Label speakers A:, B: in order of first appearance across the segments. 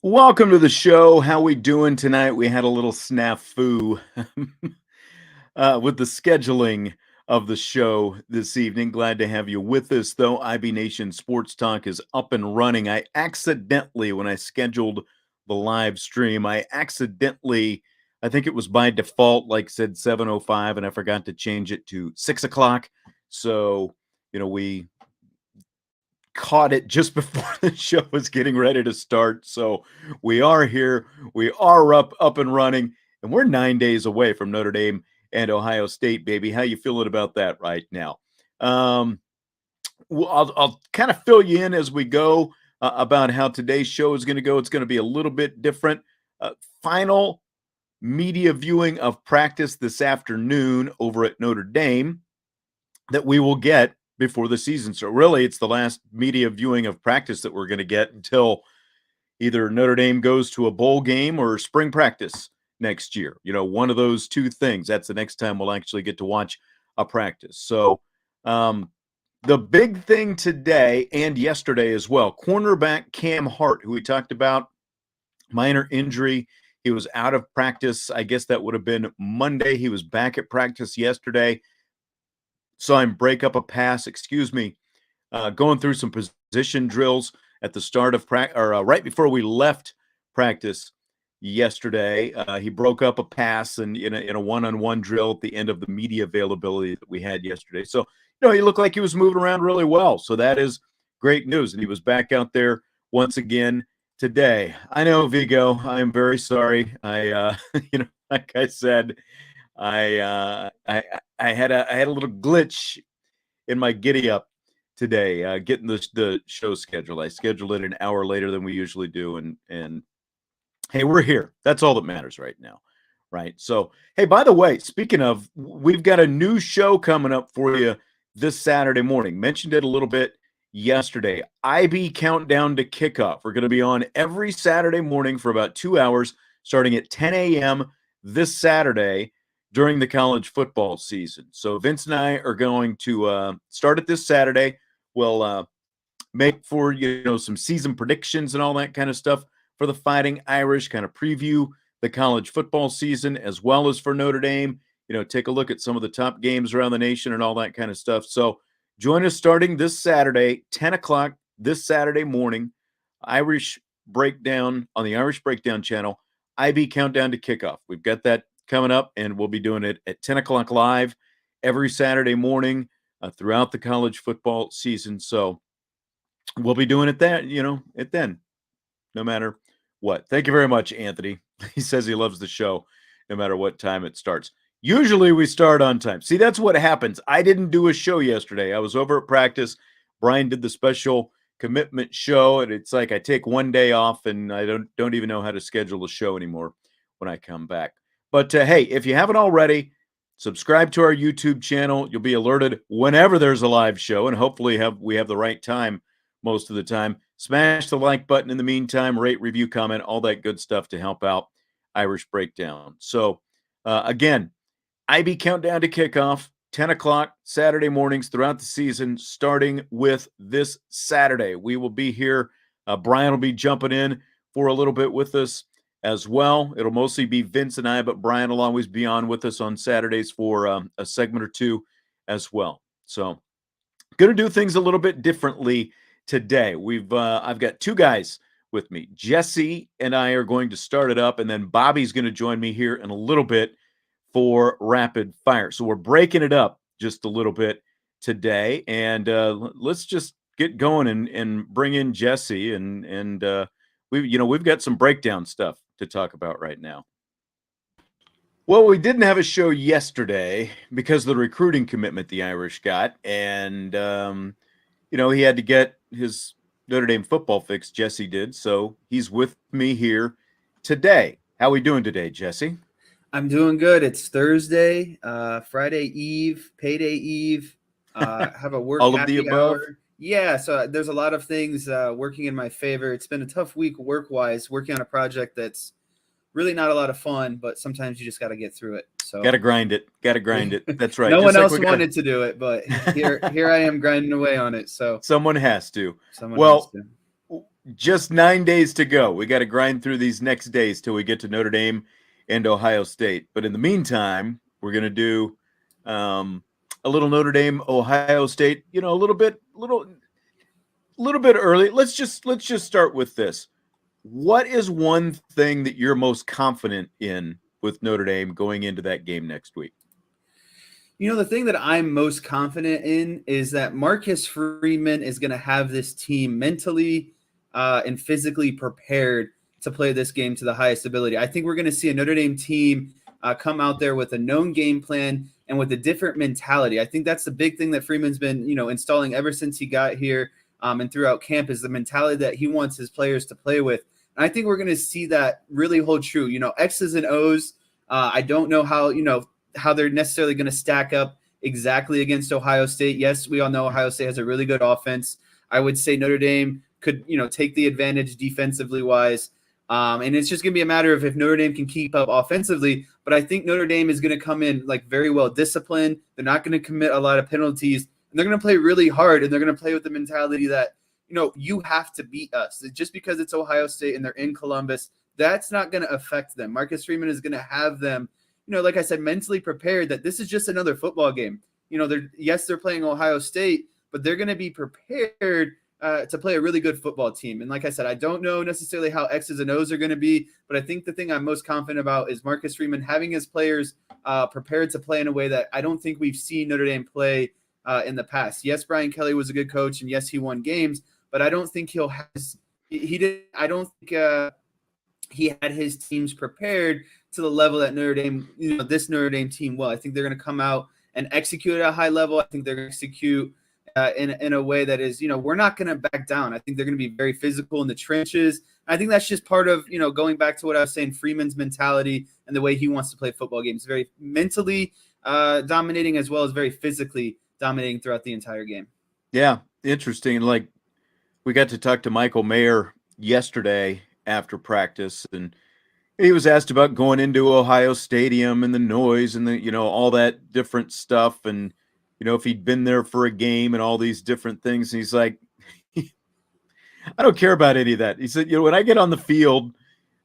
A: Welcome to the show. How we doing tonight? We had a little snafu with the scheduling of the show this evening. Glad to have you with us, though. IB Nation Sports Talk is up and running. I accidentally, when I scheduled the live stream, I think it was by default, like said 7:05, and I forgot to change it to 6 o'clock. So, we caught it just before the show was getting ready to start. So we are here. We are up and running, and we're 9 days away from Notre Dame and Ohio State, baby. How you feeling about that right now? I'll kind of fill you in as we go about how today's show is going to go. It's going to be a little bit different. Final media viewing of practice this afternoon over at Notre Dame that we will get before the season. So really, it's the last media viewing of practice that we're going to get until either Notre Dame goes to a bowl game or spring practice next year. One of those two things. That's the next time we'll actually get to watch a practice. So the big thing today and yesterday as well, cornerback Cam Hart, who we talked about, minor injury. He was out of practice. I guess that would have been Monday. He was back at practice yesterday. Saw him break up a pass, going through some position drills at the start of practice, or right before we left practice yesterday. He broke up a pass and in a one-on-one drill at the end of the media availability that we had yesterday. So, he looked like he was moving around really well. So that is great news. And he was back out there once again today. I know, Vigo, I am very sorry. Like I said, I had a little glitch in my giddy up today, getting the show scheduled. I scheduled it an hour later than we usually do, and hey, we're here. That's all that matters right now, right? So, hey, by the way, speaking of, we've got a new show coming up for you this Saturday morning. Mentioned it a little bit yesterday. IB Countdown to Kickoff. We're going to be on every Saturday morning for about 2 hours, starting at 10 a.m. this Saturday during the college football season. So Vince and I are going to start it this Saturday. We'll make for, some season predictions and all that kind of stuff for the Fighting Irish, kind of preview the college football season as well as for Notre Dame, take a look at some of the top games around the nation and all that kind of stuff. So join us starting this Saturday, 10 o'clock this Saturday morning, Irish Breakdown on the Irish Breakdown channel, IB Countdown to Kickoff. We've got that coming up, and we'll be doing it at 10 o'clock live every Saturday morning throughout the college football season. So we'll be doing it then, no matter what. Thank you very much, Anthony. He says he loves the show no matter what time it starts. Usually we start on time. See, that's what happens. I didn't do a show yesterday. I was over at practice. Brian did the special commitment show, and it's like I take one day off, and I don't even know how to schedule a show anymore when I come back. But hey, if you haven't already, subscribe to our YouTube channel. You'll be alerted whenever there's a live show, and hopefully we have the right time most of the time. Smash the like button in the meantime, rate, review, comment, all that good stuff to help out Irish Breakdown. So again, IB Countdown to Kickoff, 10 o'clock Saturday mornings throughout the season, starting with this Saturday. We will be here. Brian will be jumping in for a little bit with us as well. It'll mostly be Vince and I, but Brian will always be on with us on Saturdays for a segment or two as well. So going to do things a little bit differently today. I've got two guys with me. Jesse and I are going to start it up, and then Bobby's going to join me here in a little bit for rapid fire. So we're breaking it up just a little bit today, and let's just get going and bring in Jesse, and we've got some breakdown stuff to talk about right now. Well, we didn't have a show yesterday because of the recruiting commitment the Irish got, and he had to get his Notre Dame football fix. Jesse did, so he's with me here today. How are we doing today, Jesse?
B: I'm doing good. It's Thursday, Friday Eve, payday Eve. Have a work
A: All of the
B: happy
A: above.
B: hour. Yeah, so there's a lot of things working in my favor. It's been a tough week work wise, working on a project that's really not a lot of fun, but sometimes you just got to get through it.
A: Got
B: So
A: to grind it. Got to grind it. That's right.
B: no
A: Just
B: one
A: like
B: else
A: we got
B: wanted to do it, but here I am grinding away on it. So
A: someone has to.
B: someone has
A: Well,
B: to.
A: just 9 days to go. We got to grind through these next days till we get to Notre Dame and Ohio State. But in the meantime, we're going to do a little Notre Dame, Ohio State. You know, little bit early. Let's just start with this. What is one thing that you're most confident in with Notre Dame going into that game next week?
B: The thing that I'm most confident in is that Marcus Freeman is going to have this team mentally and physically prepared to play this game to the highest ability. I think we're going to see a Notre Dame team come out there with a known game plan and with a different mentality. I think that's the big thing that Freeman's been, installing ever since he got here and throughout camp is the mentality that he wants his players to play with. And I think we're going to see that really hold true. X's and O's. I don't know how they're necessarily going to stack up exactly against Ohio State. Yes, we all know Ohio State has a really good offense. I would say Notre Dame could, take the advantage defensively wise. And it's just going to be a matter of if Notre Dame can keep up offensively. But I think Notre Dame is going to come in like very well disciplined. They're not going to commit a lot of penalties. And they're going to play really hard. And they're going to play with the mentality that, you have to beat us. Just because it's Ohio State and they're in Columbus, that's not going to affect them. Marcus Freeman is going to have them, like I said, mentally prepared that this is just another football game. They're playing Ohio State, but they're going to be prepared to play a really good football team. And like I said, I don't know necessarily how X's and O's are going to be, but I think the thing I'm most confident about is Marcus Freeman having his players prepared to play in a way that I don't think we've seen Notre Dame play in the past. Yes, Brian Kelly was a good coach, and yes, he won games, but I don't think he did. I don't think he had his teams prepared to the level that Notre Dame, this Notre Dame team will. I think they're going to come out and execute at a high level. I think they're going to execute in a way that is, we're not going to back down. I think they're going to be very physical in the trenches. I think that's just part of, going back to what I was saying, Freeman's mentality and the way he wants to play football games. Very mentally dominating as well as very physically dominating throughout the entire game.
A: Yeah, interesting. Like we got to talk to Michael Mayer yesterday after practice, and he was asked about going into Ohio Stadium and the noise and the, all that different stuff. And, if he'd been there for a game and all these different things. And he's like, I don't care about any of that. He said, when I get on the field,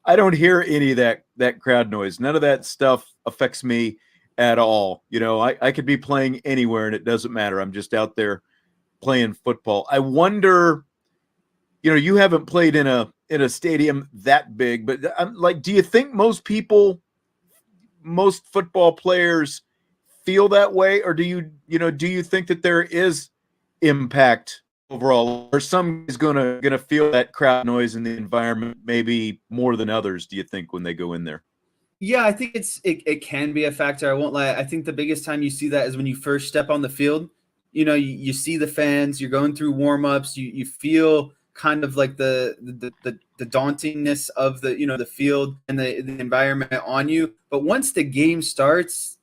A: I don't hear any of that crowd noise. None of that stuff affects me at all. I could be playing anywhere and it doesn't matter. I'm just out there playing football. I wonder, you haven't played in a stadium that big, but do you think most football players feel that way, or do you think that there is impact overall, or some is gonna feel that crowd noise in the environment maybe more than others? Do you think when they go in there?
B: Yeah, I think it can be a factor. I won't lie. I think the biggest time you see that is when you first step on the field. You see the fans. You're going through warm-ups. You feel kind of like the dauntingness of the field and the environment on you. But once the game starts,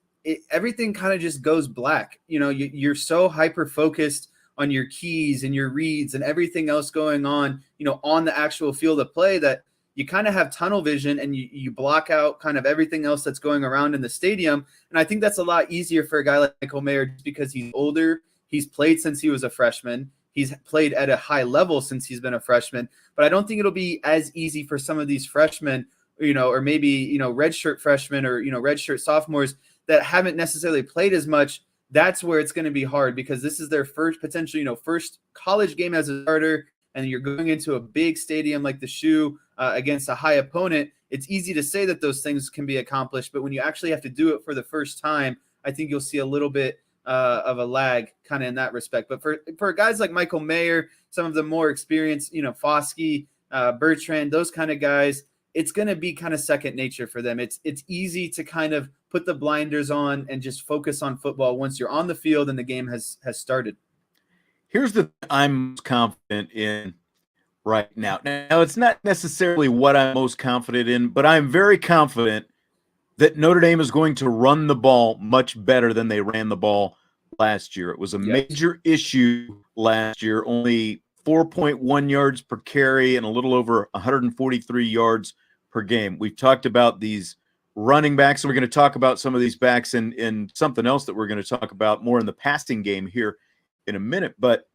B: everything kind of just goes black. You're so hyper focused on your keys and your reads and everything else going on, on the actual field of play that you kind of have tunnel vision and you block out kind of everything else that's going around in the stadium. And I think that's a lot easier for a guy like Michael Mayer just because he's older. He's played since he was a freshman. He's played at a high level since he's been a freshman. But I don't think it'll be as easy for some of these freshmen, or maybe, redshirt freshmen or, redshirt sophomores that haven't necessarily played as much. That's where it's going to be hard because this is their first potential, first college game as a starter. And you're going into a big stadium like the Shoe against a high opponent. It's easy to say that those things can be accomplished, but when you actually have to do it for the first time, I think you'll see a little bit of a lag kind of in that respect. But for guys like Michael Mayer, some of the more experienced, Foskey, Bertrand, those kind of guys, it's going to be kind of second nature for them. It's easy to kind of put the blinders on and just focus on football once you're on the field and the game has started.
A: Here's the thing I'm most confident in right now. Now, it's not necessarily what I'm most confident in, but I'm very confident that Notre Dame is going to run the ball much better than they ran the ball last year. It was a
B: Yes.
A: major issue last year, only 4.1 yards per carry and a little over 143 yards per game. We've talked about these running backs, and we're going to talk about some of these backs in something else that we're going to talk about more in the passing game here in a minute. But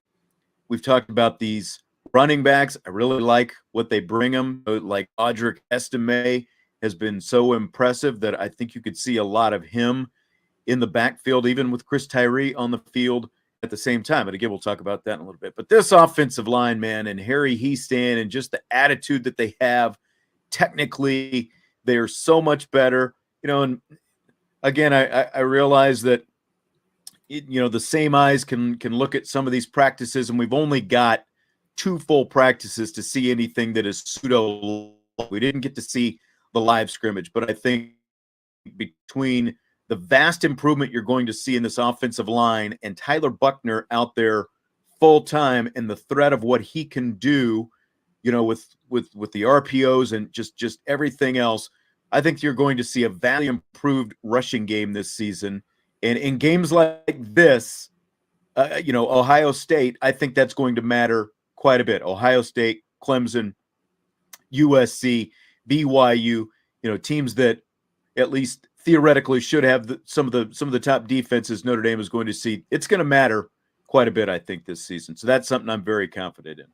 A: we've talked about these running backs. I really like what they bring them. Like Audric Estime has been so impressive that I think you could see a lot of him in the backfield, even with Chris Tyree on the field at the same time. And again, we'll talk about that in a little bit. But this offensive line, man, and Harry Heastan and just the attitude that they have, technically, they're so much better. And again, I realize that the same eyes can look at some of these practices, and we've only got 2 full practices to see anything that is pseudo. We didn't get to see the live scrimmage, but I think between the vast improvement you're going to see in this offensive line and Tyler Buckner out there full time and the threat of what he can do, with the RPOs and just everything else, I think you're going to see a vastly improved rushing game this season. And in games like this, Ohio State, I think that's going to matter quite a bit. Ohio State, Clemson, USC, BYU, teams that at least theoretically should have some of the top defenses Notre Dame is going to see. It's going to matter quite a bit, I think, this season. So that's something I'm very confident in.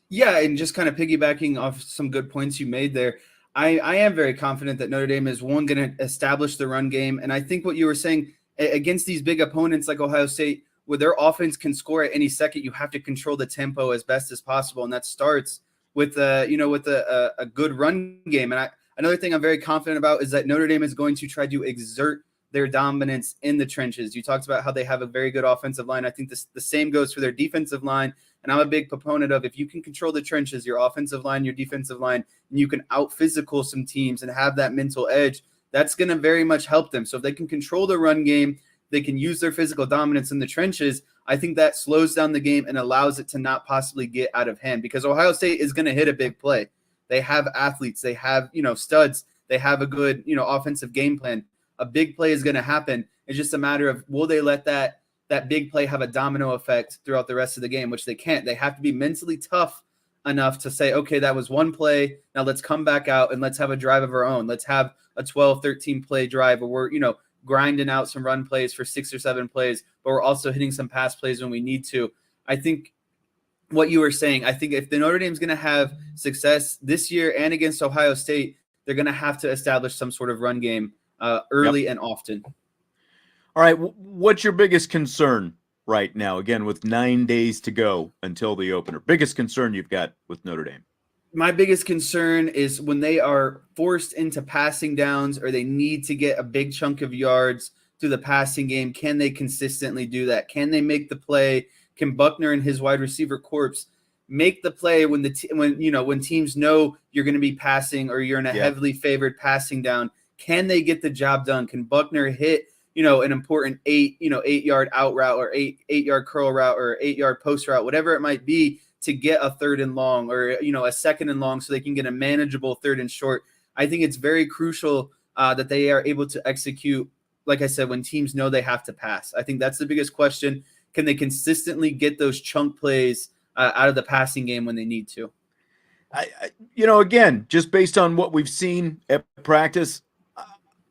B: Yeah, and just kind of piggybacking off some good points you made there, I am very confident that Notre Dame is going to establish the run game. And I think what you were saying against these big opponents like Ohio State, where their offense can score at any second, you have to control the tempo as best as possible, and that starts with a good run game. And another thing I'm very confident about is that Notre Dame is going to try to exert their dominance in the trenches. You talked about how they have a very good offensive line. I think the same goes for their defensive line. And I'm a big proponent of, if you can control the trenches, your offensive line, your defensive line, and you can out physical some teams and have that mental edge, that's going to very much help them. So if they can control the run game, they can use their physical dominance in the trenches. I think that slows down the game and allows it to not possibly get out of hand, because Ohio State is going to hit a big play. They have athletes, they have, studs, they have a good, offensive game plan. A big play is going to happen. It's just a matter of, will they let that big play have a domino effect throughout the rest of the game, which they can't. They have to be mentally tough enough to say, okay, that was one play. Now let's come back out and let's have a drive of our own. Let's have a 12, 13 play drive where we're, grinding out some run plays for 6 or 7 plays, but we're also hitting some pass plays when we need to. I think what you were saying, I think if the Notre Dame's going to have success this year and against Ohio State, they're going to have to establish some sort of run game early and often.
A: All right. What's your biggest concern right now? Again, with 9 days to go until the opener, biggest concern you've got with Notre Dame?
B: My biggest concern is when they are forced into passing downs or they need to get a big chunk of yards through the passing game. Can they consistently do that? Can they make the play? Can Buckner and his wide receiver corps make the play when when teams know you're going to be passing or you're in a heavily favored passing down? Can they get the job done? Can Buckner hit an important 8-yard out route or 8-yard curl route or 8-yard post route, whatever it might be, to get a 3rd and long or a 2nd and long so they can get a manageable 3rd and short? I think it's very crucial that they are able to execute, like I said, when teams know they have to pass. I think that's the biggest question. Can they consistently get those chunk plays out of the passing game when they need to?
A: Again, just based on what we've seen at practice,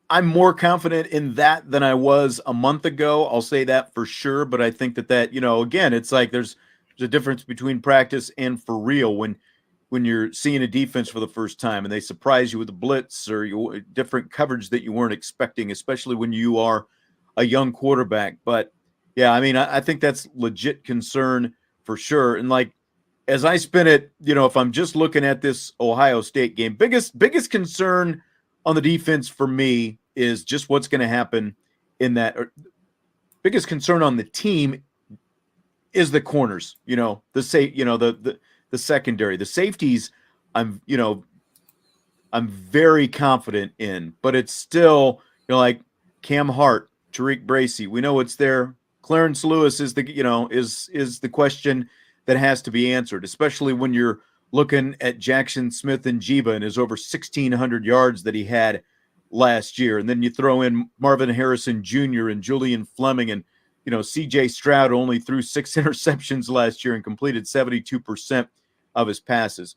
A: I'm more confident in that than I was a month ago. I'll say that for sure. But I think that again, it's like there's a difference between practice and for real when you're seeing a defense for the first time and they surprise you with a blitz or different coverage that you weren't expecting, especially when you are a young quarterback. But yeah, I mean, I think that's legit concern for sure. And like, as I spin it, if I'm just looking at this Ohio State game, biggest concern on the defense for me is just what's going to happen in that. Biggest concern on the team is the corners, the secondary, the safeties. I'm very confident in, but it's still, like Cam Hart, Tariq Bracy. We know it's there. Clarence Lewis is the question that has to be answered, especially when you're looking at Jackson Smith and Jiba and his over 1,600 yards that he had last year. And then you throw in Marvin Harrison Jr. and Julian Fleming, and CJ Stroud only threw 6 interceptions last year and completed 72% of his passes.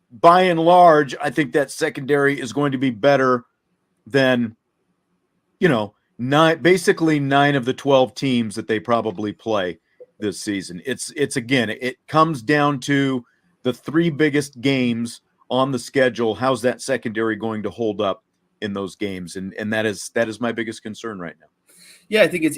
A: By and large, I think that secondary is going to be better than, basically 9 of the 12 teams that they probably play this season. It's again, it comes down to the 3 biggest games on the schedule. How's that secondary going to hold up in those games? And that is my biggest concern right now.
B: Yeah, I think it's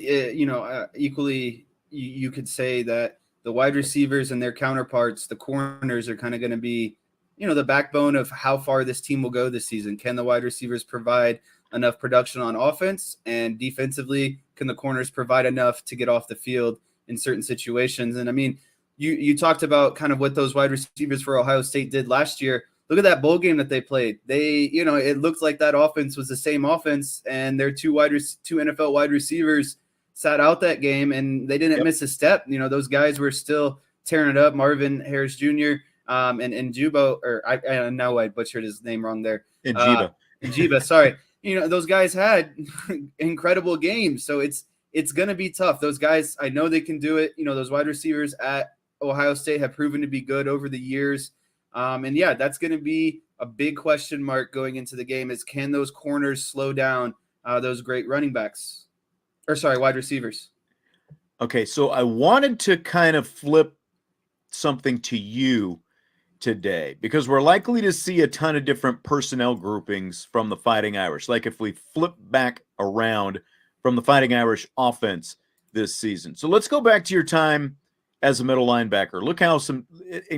B: equally. You could say that the wide receivers and their counterparts, the corners, are kind of going to be, the backbone of how far this team will go this season. Can the wide receivers provide enough production on offense, and defensively, can the corners provide enough to get off the field in certain situations? And I mean, you talked about kind of what those wide receivers for Ohio State did last year. Look at that bowl game that they played. They, it looked like that offense was the same offense, and their two NFL wide receivers sat out that game, and they didn't miss a step. Those guys were still tearing it up. Marvin Harris Jr. And Jubo, or I know I butchered his name wrong there. Njiba, sorry. Those guys had incredible games, so it's going to be tough. Those guys, I know they can do it. Those wide receivers at Ohio State have proven to be good over the years. And yeah, that's going to be a big question mark going into the game, is can those corners slow down those great wide receivers?
A: Okay, so I wanted to kind of flip something to you today, because we're likely to see a ton of different personnel groupings from the Fighting Irish. Like if we flip back around from the Fighting Irish offense this season. So let's go back to your time as a middle linebacker.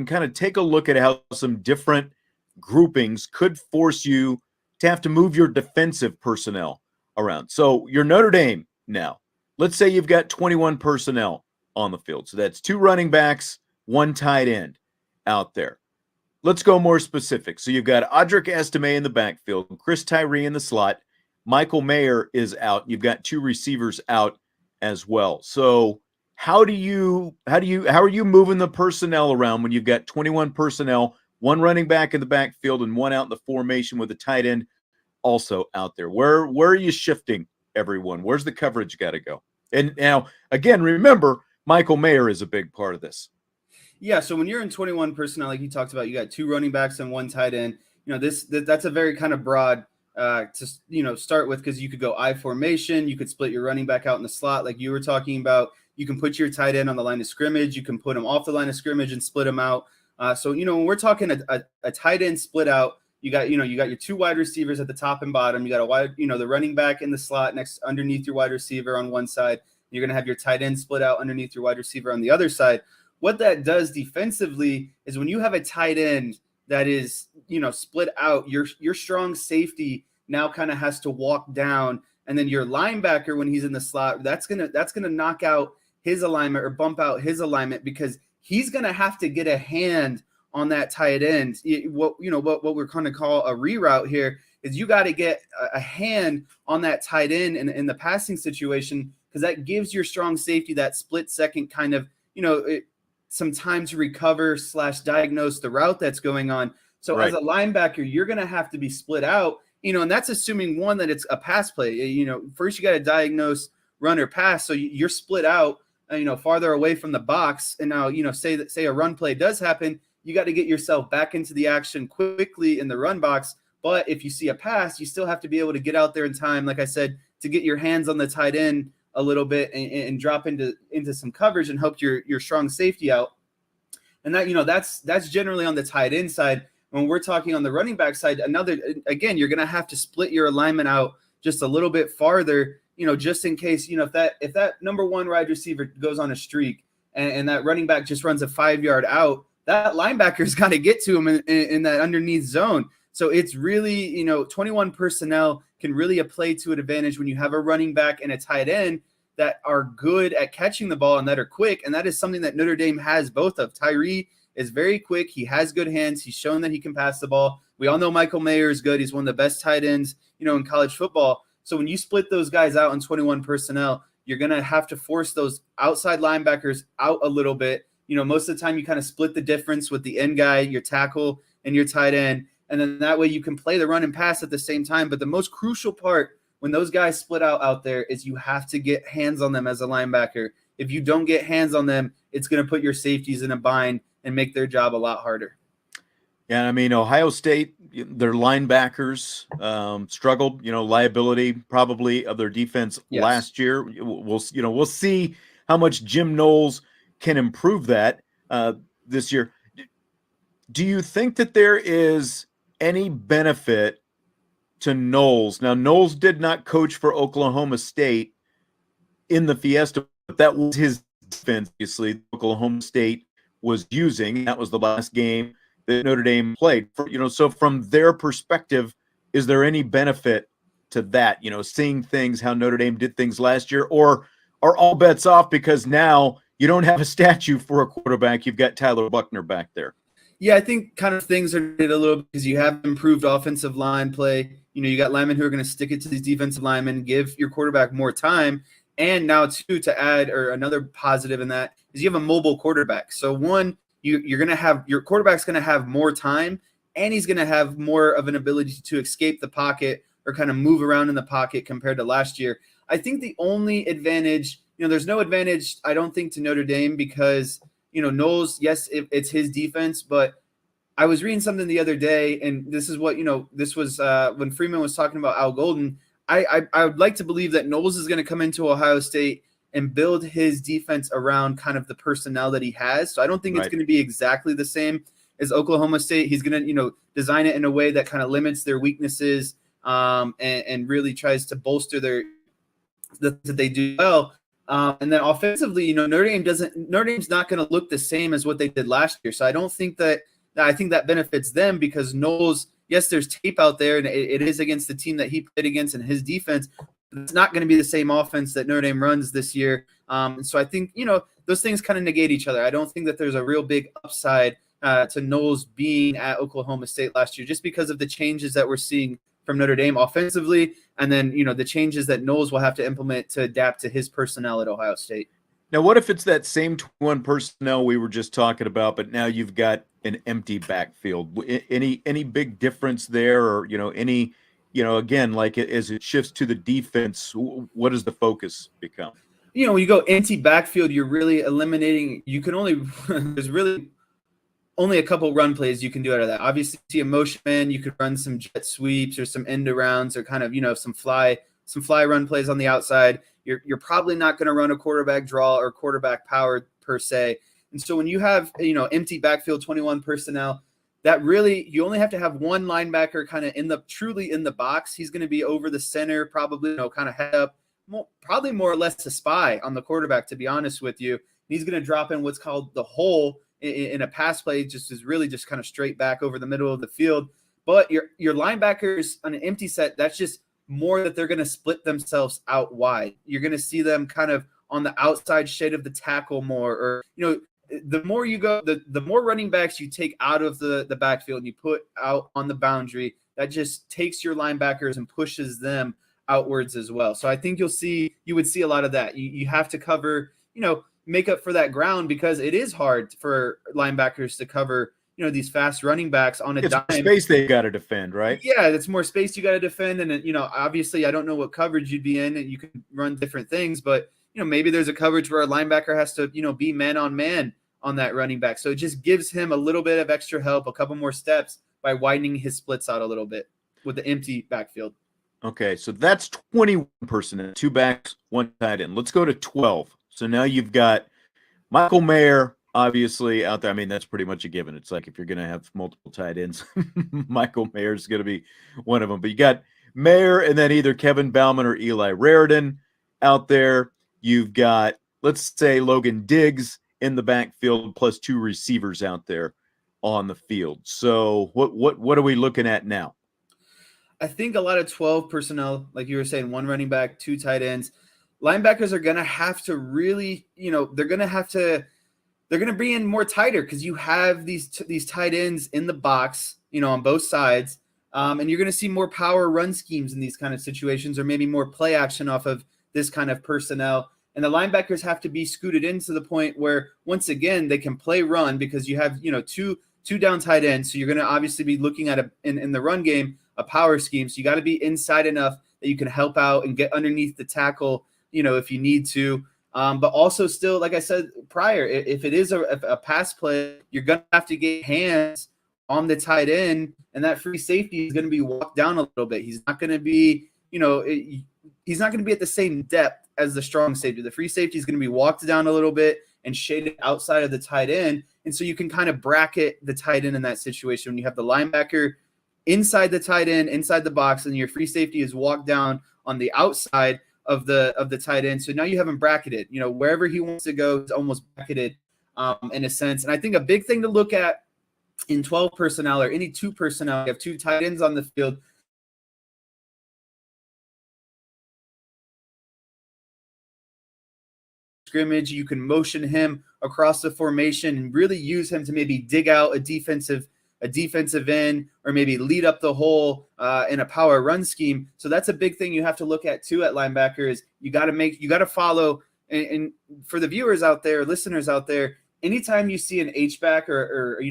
A: Kind of take a look at how some different groupings could force you to have to move your defensive personnel around. So you're Notre Dame now. Let's say you've got 21 personnel on the field. So that's 2 running backs, 1 tight end out there. Let's go more specific. So you've got Audric Estime in the backfield, Chris Tyree in the slot, Michael Mayer is out. You've got 2 receivers out as well. So how are you moving the personnel around when you've got 21 personnel, 1 running back in the backfield and 1 out in the formation with a tight end also out there? Where are you shifting everyone? Where's the coverage got to go? And now, again, remember, Michael Mayer is a big part of this.
B: Yeah, so when you're in 21 personnel, like you talked about, you got 2 running backs and 1 tight end. That's a very kind of broad to start with, because you could go I formation, you could split your running back out in the slot, like you were talking about. You can put your tight end on the line of scrimmage. You can put them off the line of scrimmage and split them out. So when we're talking a tight end split out, you got your 2 wide receivers at the top and bottom. You got the running back in the slot underneath your wide receiver on one side. You're going to have your tight end split out underneath your wide receiver on the other side. What that does defensively is when you have a tight end that is, split out, your strong safety now kind of has to walk down, and then your linebacker, when he's in the slot, that's gonna knock out his alignment or bump out his alignment, because he's gonna have to get a hand on that tight end. What we're going to call a reroute here is you got to get a hand on that tight end in the passing situation, because that gives your strong safety that split second kind of some time to recover / diagnose the route that's going on. So right. As a linebacker, you're going to have to be split out, and that's assuming one, that it's a pass play. First you got to diagnose run or pass. So you're split out, farther away from the box. And now, say a run play does happen, you got to get yourself back into the action quickly in the run box. But if you see a pass, you still have to be able to get out there in time, like I said, to get your hands on the tight end a little bit and drop into some coverage and help your strong safety out. And that, that's generally on the tight end side. When we're talking on the running back side, again, you're going to have to split your alignment out just a little bit farther, just in case, if that number 1 wide receiver goes on a streak and that running back just runs a 5-yard out, that linebacker's got to get to him in that underneath zone. So it's really, 21 personnel can really play to an advantage when you have a running back and a tight end that are good at catching the ball and that are quick. And that is something that Notre Dame has both of. Tyree is very quick. He has good hands. He's shown that he can pass the ball. We all know Michael Mayer is good. He's one of the best tight ends, in college football. So when you split those guys out in 21 personnel, you're going to have to force those outside linebackers out a little bit. Most of the time you kind of split the difference with the end guy, your tackle, and your tight end. And then that way you can play the run and pass at the same time. But the most crucial part when those guys split out there is you have to get hands on them as a linebacker. If you don't get hands on them, it's going to put your safeties in a bind and make their job a lot harder.
A: Yeah, I mean, Ohio State, their linebackers struggled. Liability probably of their defense last year. We'll see how much Jim Knowles can improve that this year. Do you think that there is any benefit to Knowles? Now, Knowles did not coach for Oklahoma State in the Fiesta, but that was his defense, obviously, Oklahoma State was using. That was the last game that Notre Dame played. So from their perspective, is there any benefit to that? Seeing things, how Notre Dame did things last year, or are all bets off because now you don't have a statue for a quarterback? You've got Tyler Buckner back there.
B: Yeah, I think kind of things are a little bit because you have improved offensive line play. You got linemen who are going to stick it to these defensive linemen, give your quarterback more time. And now, too, to add, or another positive in that, is you have a mobile quarterback. So, one, you're going to have – your quarterback's going to have more time, and he's going to have more of an ability to escape the pocket or kind of move around in the pocket compared to last year. I think the only advantage – there's no advantage, I don't think, to Notre Dame because, Knowles, yes, it's his defense, but I was reading something the other day, and this is what, this was when Freeman was talking about Al Golden. I would like to believe that Knowles is going to come into Ohio State and build his defense around kind of the personnel that he has. So I don't think it's going to be exactly the same as Oklahoma State. He's going to, design it in a way that kind of limits their weaknesses and really tries to bolster that they do well. And then offensively, Notre Dame's not going to look the same as what they did last year. So I don't think I think that benefits them because Knowles, yes, there's tape out there, and it is against the team that he played against and his defense. It's not going to be the same offense that Notre Dame runs this year. And so I think, those things kind of negate each other. I don't think that there's a real big upside to Knowles being at Oklahoma State last year just because of the changes that we're seeing from Notre Dame offensively and then, the changes that Knowles will have to implement to adapt to his personnel at Ohio State.
A: Now, what if it's that same 21 personnel we were just talking about, but now you've got an empty backfield? Any big difference there, or any, again, like as it shifts to the defense, what does the focus become?
B: When you go empty backfield, you're really eliminating. You can only there's really only a couple run plays you can do out of that. Obviously, see a motion man, you could run some jet sweeps or some end arounds or kind of some fly run plays on the outside. You're probably not going to run a quarterback draw or quarterback power per se. And so when you have, empty backfield 21 personnel, that really, you only have to have one linebacker kind of truly in the box. He's going to be over the center, probably, kind of head up, probably more or less a spy on the quarterback, to be honest with you. He's going to drop in what's called the hole in a pass play, just is really just kind of straight back over the middle of the field. But your linebackers on an empty set, that's just more that they're going to split themselves out wide. You're going to see them kind of on the outside shade of the tackle more, or, the more you go, the more running backs you take out of the backfield and you put out on the boundary, that just takes your linebackers and pushes them outwards as well. So I think you would see a lot of that. You have to cover, make up for that ground because it is hard for linebackers to cover, these fast running backs on a dime.
A: Space they got to defend, right?
B: Yeah, it's more space you got to defend. And, obviously I don't know what coverage you'd be in and you can run different things, but, maybe there's a coverage where a linebacker has to, be man on man on that running back. So it just gives him a little bit of extra help, a couple more steps by widening his splits out a little bit with the empty backfield.
A: Okay, so that's 21 personnel, 2 backs, 1 tight end. Let's go to 12. So now you've got Michael Mayer, obviously, out there. I mean, that's pretty much a given. It's like if you're going to have multiple tight ends, Michael Mayer is going to be one of them. But you got Mayer and then either Kevin Bauman or Eli Raridan out there. You've got, let's say, Logan Diggs in the backfield plus 2 receivers out there on the field. So what are we looking at now?
B: I think a lot of 12 personnel, like you were saying, 1 running back, 2 tight ends. Linebackers are going to have to really, they're going to be in more tighter because you have these tight ends in the box, on both sides. And you're going to see more power run schemes in these kind of situations, or maybe more play action off of this kind of personnel. And the linebackers have to be scooted in to the point where, once again, they can play run because you have, 2 two down tight ends. So you're going to obviously be looking at in the run game, a power scheme. So you got to be inside enough that you can help out and get underneath the tackle, if you need to. But also still, like I said prior, if it is a pass play, you're going to have to get hands on the tight end, and that free safety is going to be walked down a little bit. He's not going to be, he's not going to be at the same depth as the strong safety. The free safety is going to be walked down a little bit and shaded outside of the tight end. And so you can kind of bracket the tight end in that situation when you have the linebacker inside the tight end, inside the box, and your free safety is walked down on the outside of the tight end. So now you have him bracketed. Wherever he wants to go, it's almost bracketed in a sense. And I think a big thing to look at in 12 personnel or any 2 personnel, you have 2 tight ends on the field. Scrimmage, you can motion him across the formation and really use him to maybe dig out a defensive end or maybe lead up the hole in a power run scheme. So that's a big thing you have to look at too at linebacker is you got to follow. And for the viewers out there, listeners out there, anytime you see an H-back or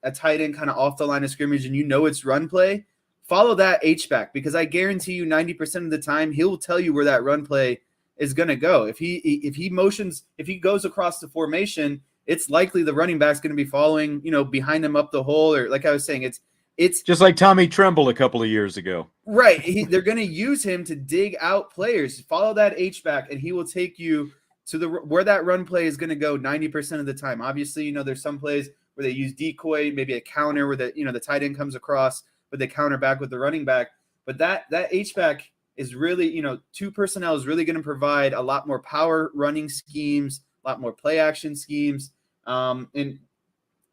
B: a tight end kind of off the line of scrimmage and it's run play, follow that H-back, because I guarantee you 90% of the time he'll tell you where that run play is going to go. If he goes across the formation, it's likely the running back's going to be following, behind him up the hole, or like I was saying, it's
A: just like Tommy Tremble a couple of years ago.
B: Right. They're going to use him to dig out players. Follow that H-back, and he will take you to where that run play is going to go 90% of the time. Obviously, there's some plays where they use decoy, maybe a counter where the tight end comes across, but they counter back with the running back. But that H-back is really, 2 personnel is really going to provide a lot more power running schemes, a lot more play action schemes. And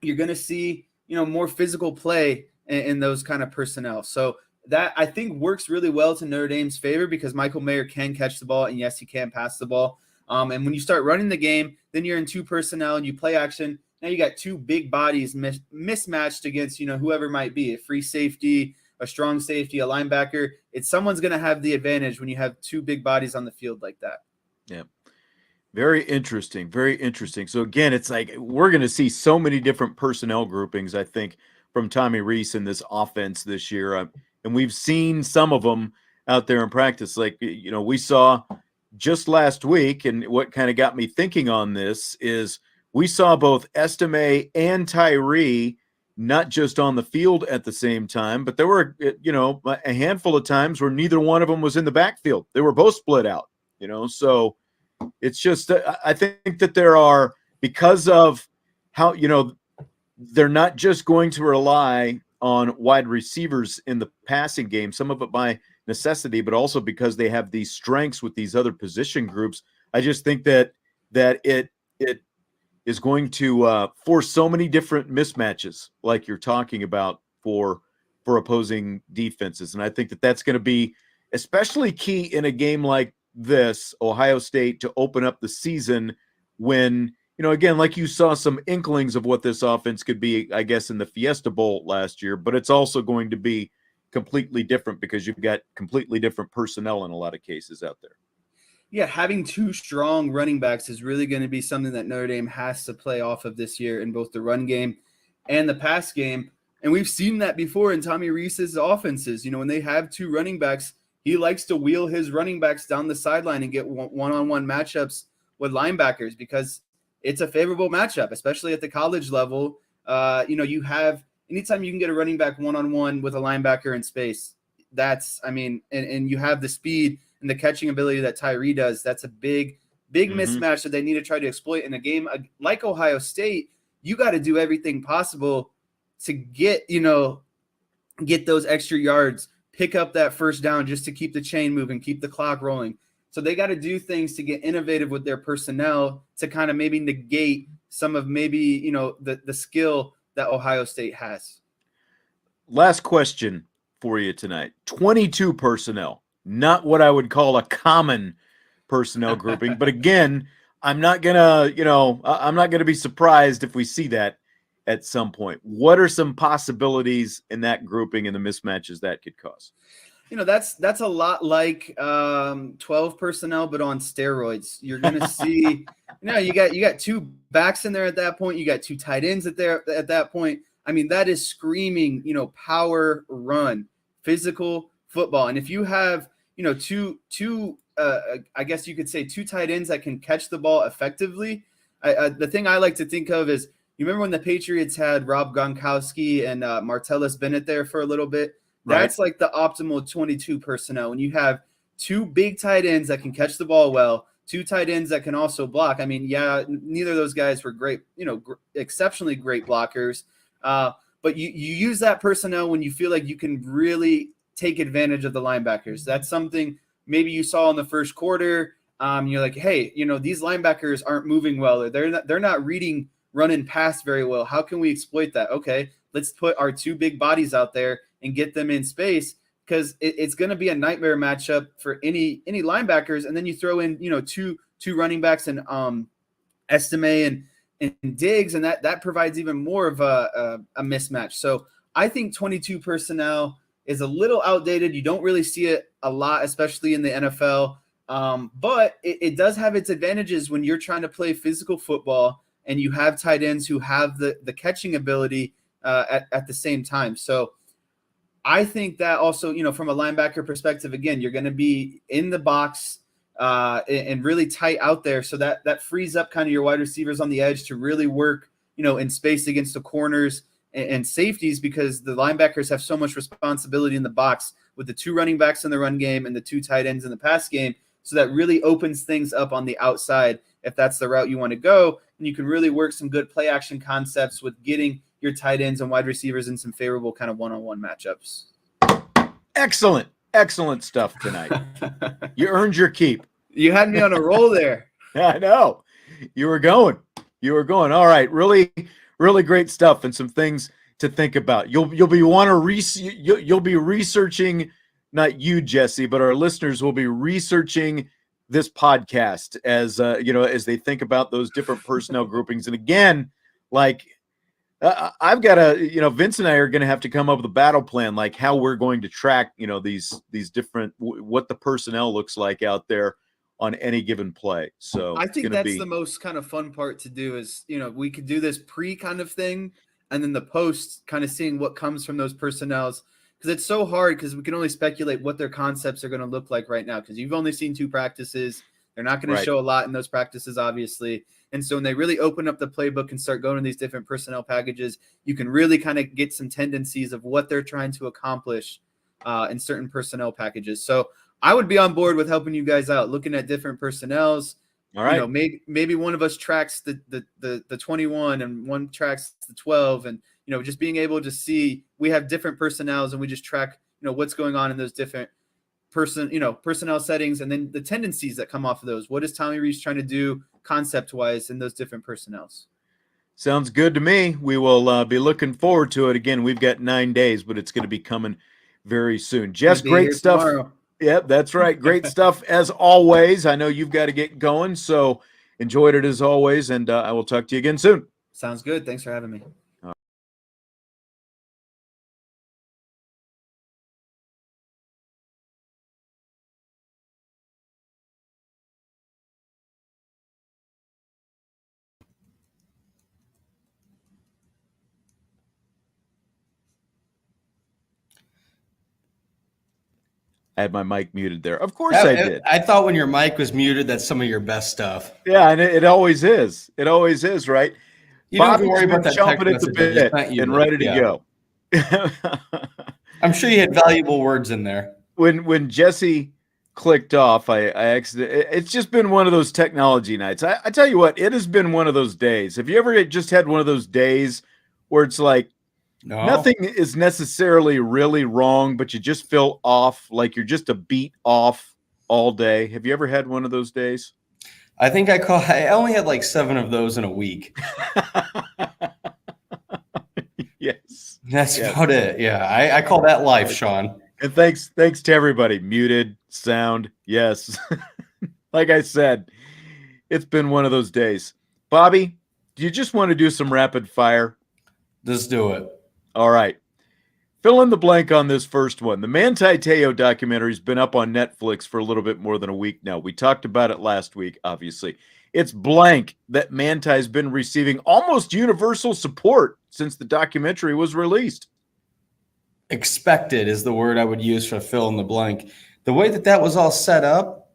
B: you're going to see, more physical play in those kind of personnel. So that I think works really well to Notre Dame's favor, because Michael Mayer can catch the ball, and yes, he can pass the ball. And when you start running the game, then you're in 2 personnel and you play action. Now you got 2 big bodies mismatched against, whoever might be, a free safety, a strong safety, a linebacker. Someone's going to have the advantage when you have 2 big bodies on the field like that.
A: Yeah. Very interesting. Very interesting. So again, it's like we're going to see so many different personnel groupings, I think, from Tommy Rees in this offense this year. And we've seen some of them out there in practice. Like, we saw just last week, and what kind of got me thinking on this is we saw both Estime and Tyree not just on the field at the same time, but there were, a handful of times where neither one of them was in the backfield. They were both split out, so it's just, I think that there are, because of how, they're not just going to rely on wide receivers in the passing game, some of it by necessity, but also because they have these strengths with these other position groups. I just think that it is going to force so many different mismatches, like you're talking about, for opposing defenses. And I think that that's going to be especially key in a game like this, Ohio State, to open up the season when, again, like you saw some inklings of what this offense could be, I guess, in the Fiesta Bowl last year, but it's also going to be completely different because you've got completely different personnel in a lot of cases out there.
B: Yeah, having 2 strong running backs is really going to be something that Notre Dame has to play off of this year in both the run game and the pass game. And we've seen that before in Tommy Rees's offenses. When they have 2 running backs, he likes to wheel his running backs down the sideline and get one-on-one matchups with linebackers, because it's a favorable matchup, especially at the college level. You have anytime you can get a running back one-on-one with a linebacker in space, and you have the speed and the catching ability that Tyree does. That's a big mismatch that they need to try to exploit in a game like Ohio State. You got to do everything possible to get those extra yards, pick up that first down just to keep the chain moving, keep the clock rolling. So they got to do things to get innovative with their personnel to kind of maybe negate some of the skill that Ohio State has.
A: Last question for you tonight. 22 personnel, not what I would call a common personnel grouping. But again, I'm not going to be surprised if we see that at some point. What are some possibilities in that grouping and the mismatches that could cause?
B: That's a lot like 12 personnel, but on steroids. You're going to see, you got 2 backs in there at that point. You got 2 tight ends at that point. I mean, that is screaming, power run, physical football. And if you have, I guess you could say two tight ends that can catch the ball effectively. The thing I like to think of is, you remember when the Patriots had Rob Gronkowski and Martellus Bennett there for a little bit? That's like the optimal 22 personnel. When you have two big tight ends that can catch the ball well, two tight ends that can also block. I mean, yeah, neither of those guys were great, exceptionally great blockers. But you use that personnel when you feel like you can really take advantage of the linebackers. That's something maybe you saw in the first quarter. You're like, hey, these linebackers aren't moving well. They're not reading run and pass very well. How can we exploit that? Okay, let's put our two big bodies out there and get them in space, because it's going to be a nightmare matchup for any linebackers. And then you throw in, two running backs and Estime and Diggs, and that provides even more of a mismatch. So I think 22 personnel is a little outdated. You don't really see it a lot, especially in the NFL. But it does have its advantages when you're trying to play physical football and you have tight ends who have the catching ability at the same time. So I think that also, from a linebacker perspective, again, you're going to be in the box and really tight out there. So that frees up kind of your wide receivers on the edge to really work, in space against the corners and safeties, because the linebackers have so much responsibility in the box with the two running backs in the run game and the two tight ends in the pass game. So that really opens things up on the outside if that's the route you want to go. And you can really work some good play action concepts with getting your tight ends and wide receivers in some favorable kind of one-on-one matchups.
A: Excellent stuff tonight. You earned your keep.
B: You had me on a roll there.
A: I know. You were going. All right. Really, really great stuff, and some things to think about. You'll be researching, not you, Jesse, but our listeners will be researching this podcast as as they think about those different personnel groupings. And again, like, I've got to, Vince and I are going to have to come up with a battle plan, like how we're going to track, these different, what the personnel looks like out there on any given play. So
B: I think that's the most kind of fun part to do is, we could do this pre kind of thing, and then the post kind of seeing what comes from those personnels, because it's so hard, because we can only speculate what their concepts are going to look like right now, because you've only seen two practices. They're not going to show a lot in those practices, obviously. And so when they really open up the playbook and start going to these different personnel packages, you can really kind of get some tendencies of what they're trying to accomplish in certain personnel packages. So I would be on board with helping you guys out, looking at different personnels. All right. Maybe one of us tracks the 21 and one tracks the 12, and just being able to see we have different personnels and we just track what's going on in those different personnel settings, and then the tendencies that come off of those. What is Tommy Rees trying to do concept-wise in those different personnels?
A: Sounds good to me. We will be looking forward to it. Again, we've got 9 days, but it's going to be coming very soon. Jess, great stuff. Tomorrow. Yep, that's right. Great stuff as always. I know you've got to get going, so enjoyed it as always, and I will talk to you again soon.
B: Sounds good. Thanks for having me.
A: I had my mic muted there. Of course I did.
C: I thought when your mic was muted, that's some of your best stuff.
A: Yeah, and it always is. It always is, right?
C: You don't have to worry about that text
A: at the bit and ready to go.
C: I'm sure you had valuable words in there.
A: When Jesse clicked off, I accidentally. It's just been one of those technology nights. I tell you what, it has been one of those days. Have you ever just had one of those days where it's like, no. Nothing is necessarily really wrong, but you just feel off, like you're just a beat off all day? Have you ever had one of those days?
C: I think I only had like 7 of those in a week.
A: Yes.
C: That's about it. Yeah. I call that life, Sean.
A: And thanks to everybody. Muted, sound, yes. Like I said, it's been one of those days. Bobby, do you just want to do some rapid fire?
C: Let's do it.
A: All right. Fill in the blank on this first one. The Manti Te'o documentary has been up on Netflix for a little bit more than a week now. We talked about it last week, obviously. It's blank that Manti has been receiving almost universal support since the documentary was released.
C: Expected is the word I would use for fill in the blank. The way that was all set up,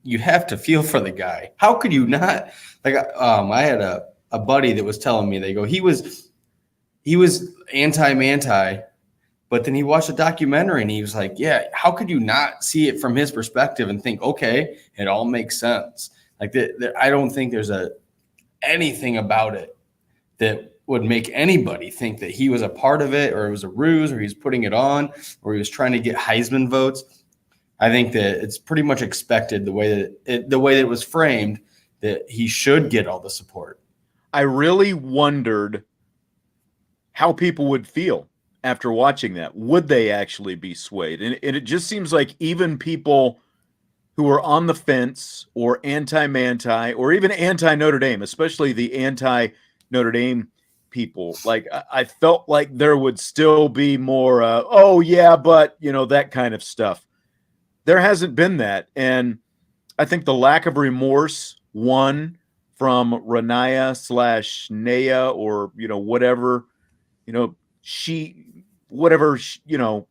C: you have to feel for the guy. How could you not? Like, I had a buddy that was telling me, they go, he was anti, but then he watched a documentary and he was like, yeah, how could you not see it from his perspective and think, okay, it all makes sense. Like I don't think there's anything about it that would make anybody think that he was a part of it, or it was a ruse, or he was putting it on, or he was trying to get Heisman votes. I think that it's pretty much expected the way that it was framed, that he should get all the support.
A: I really wondered how people would feel after watching that. Would they actually be swayed? And it just seems like even people who are on the fence or anti-Manti or even anti-Notre Dame, especially the anti-Notre Dame people, like I felt like there would still be more, oh yeah, but that kind of stuff. There hasn't been that. And I think the lack of remorse, one, from Renaya/Naya, or, whatever,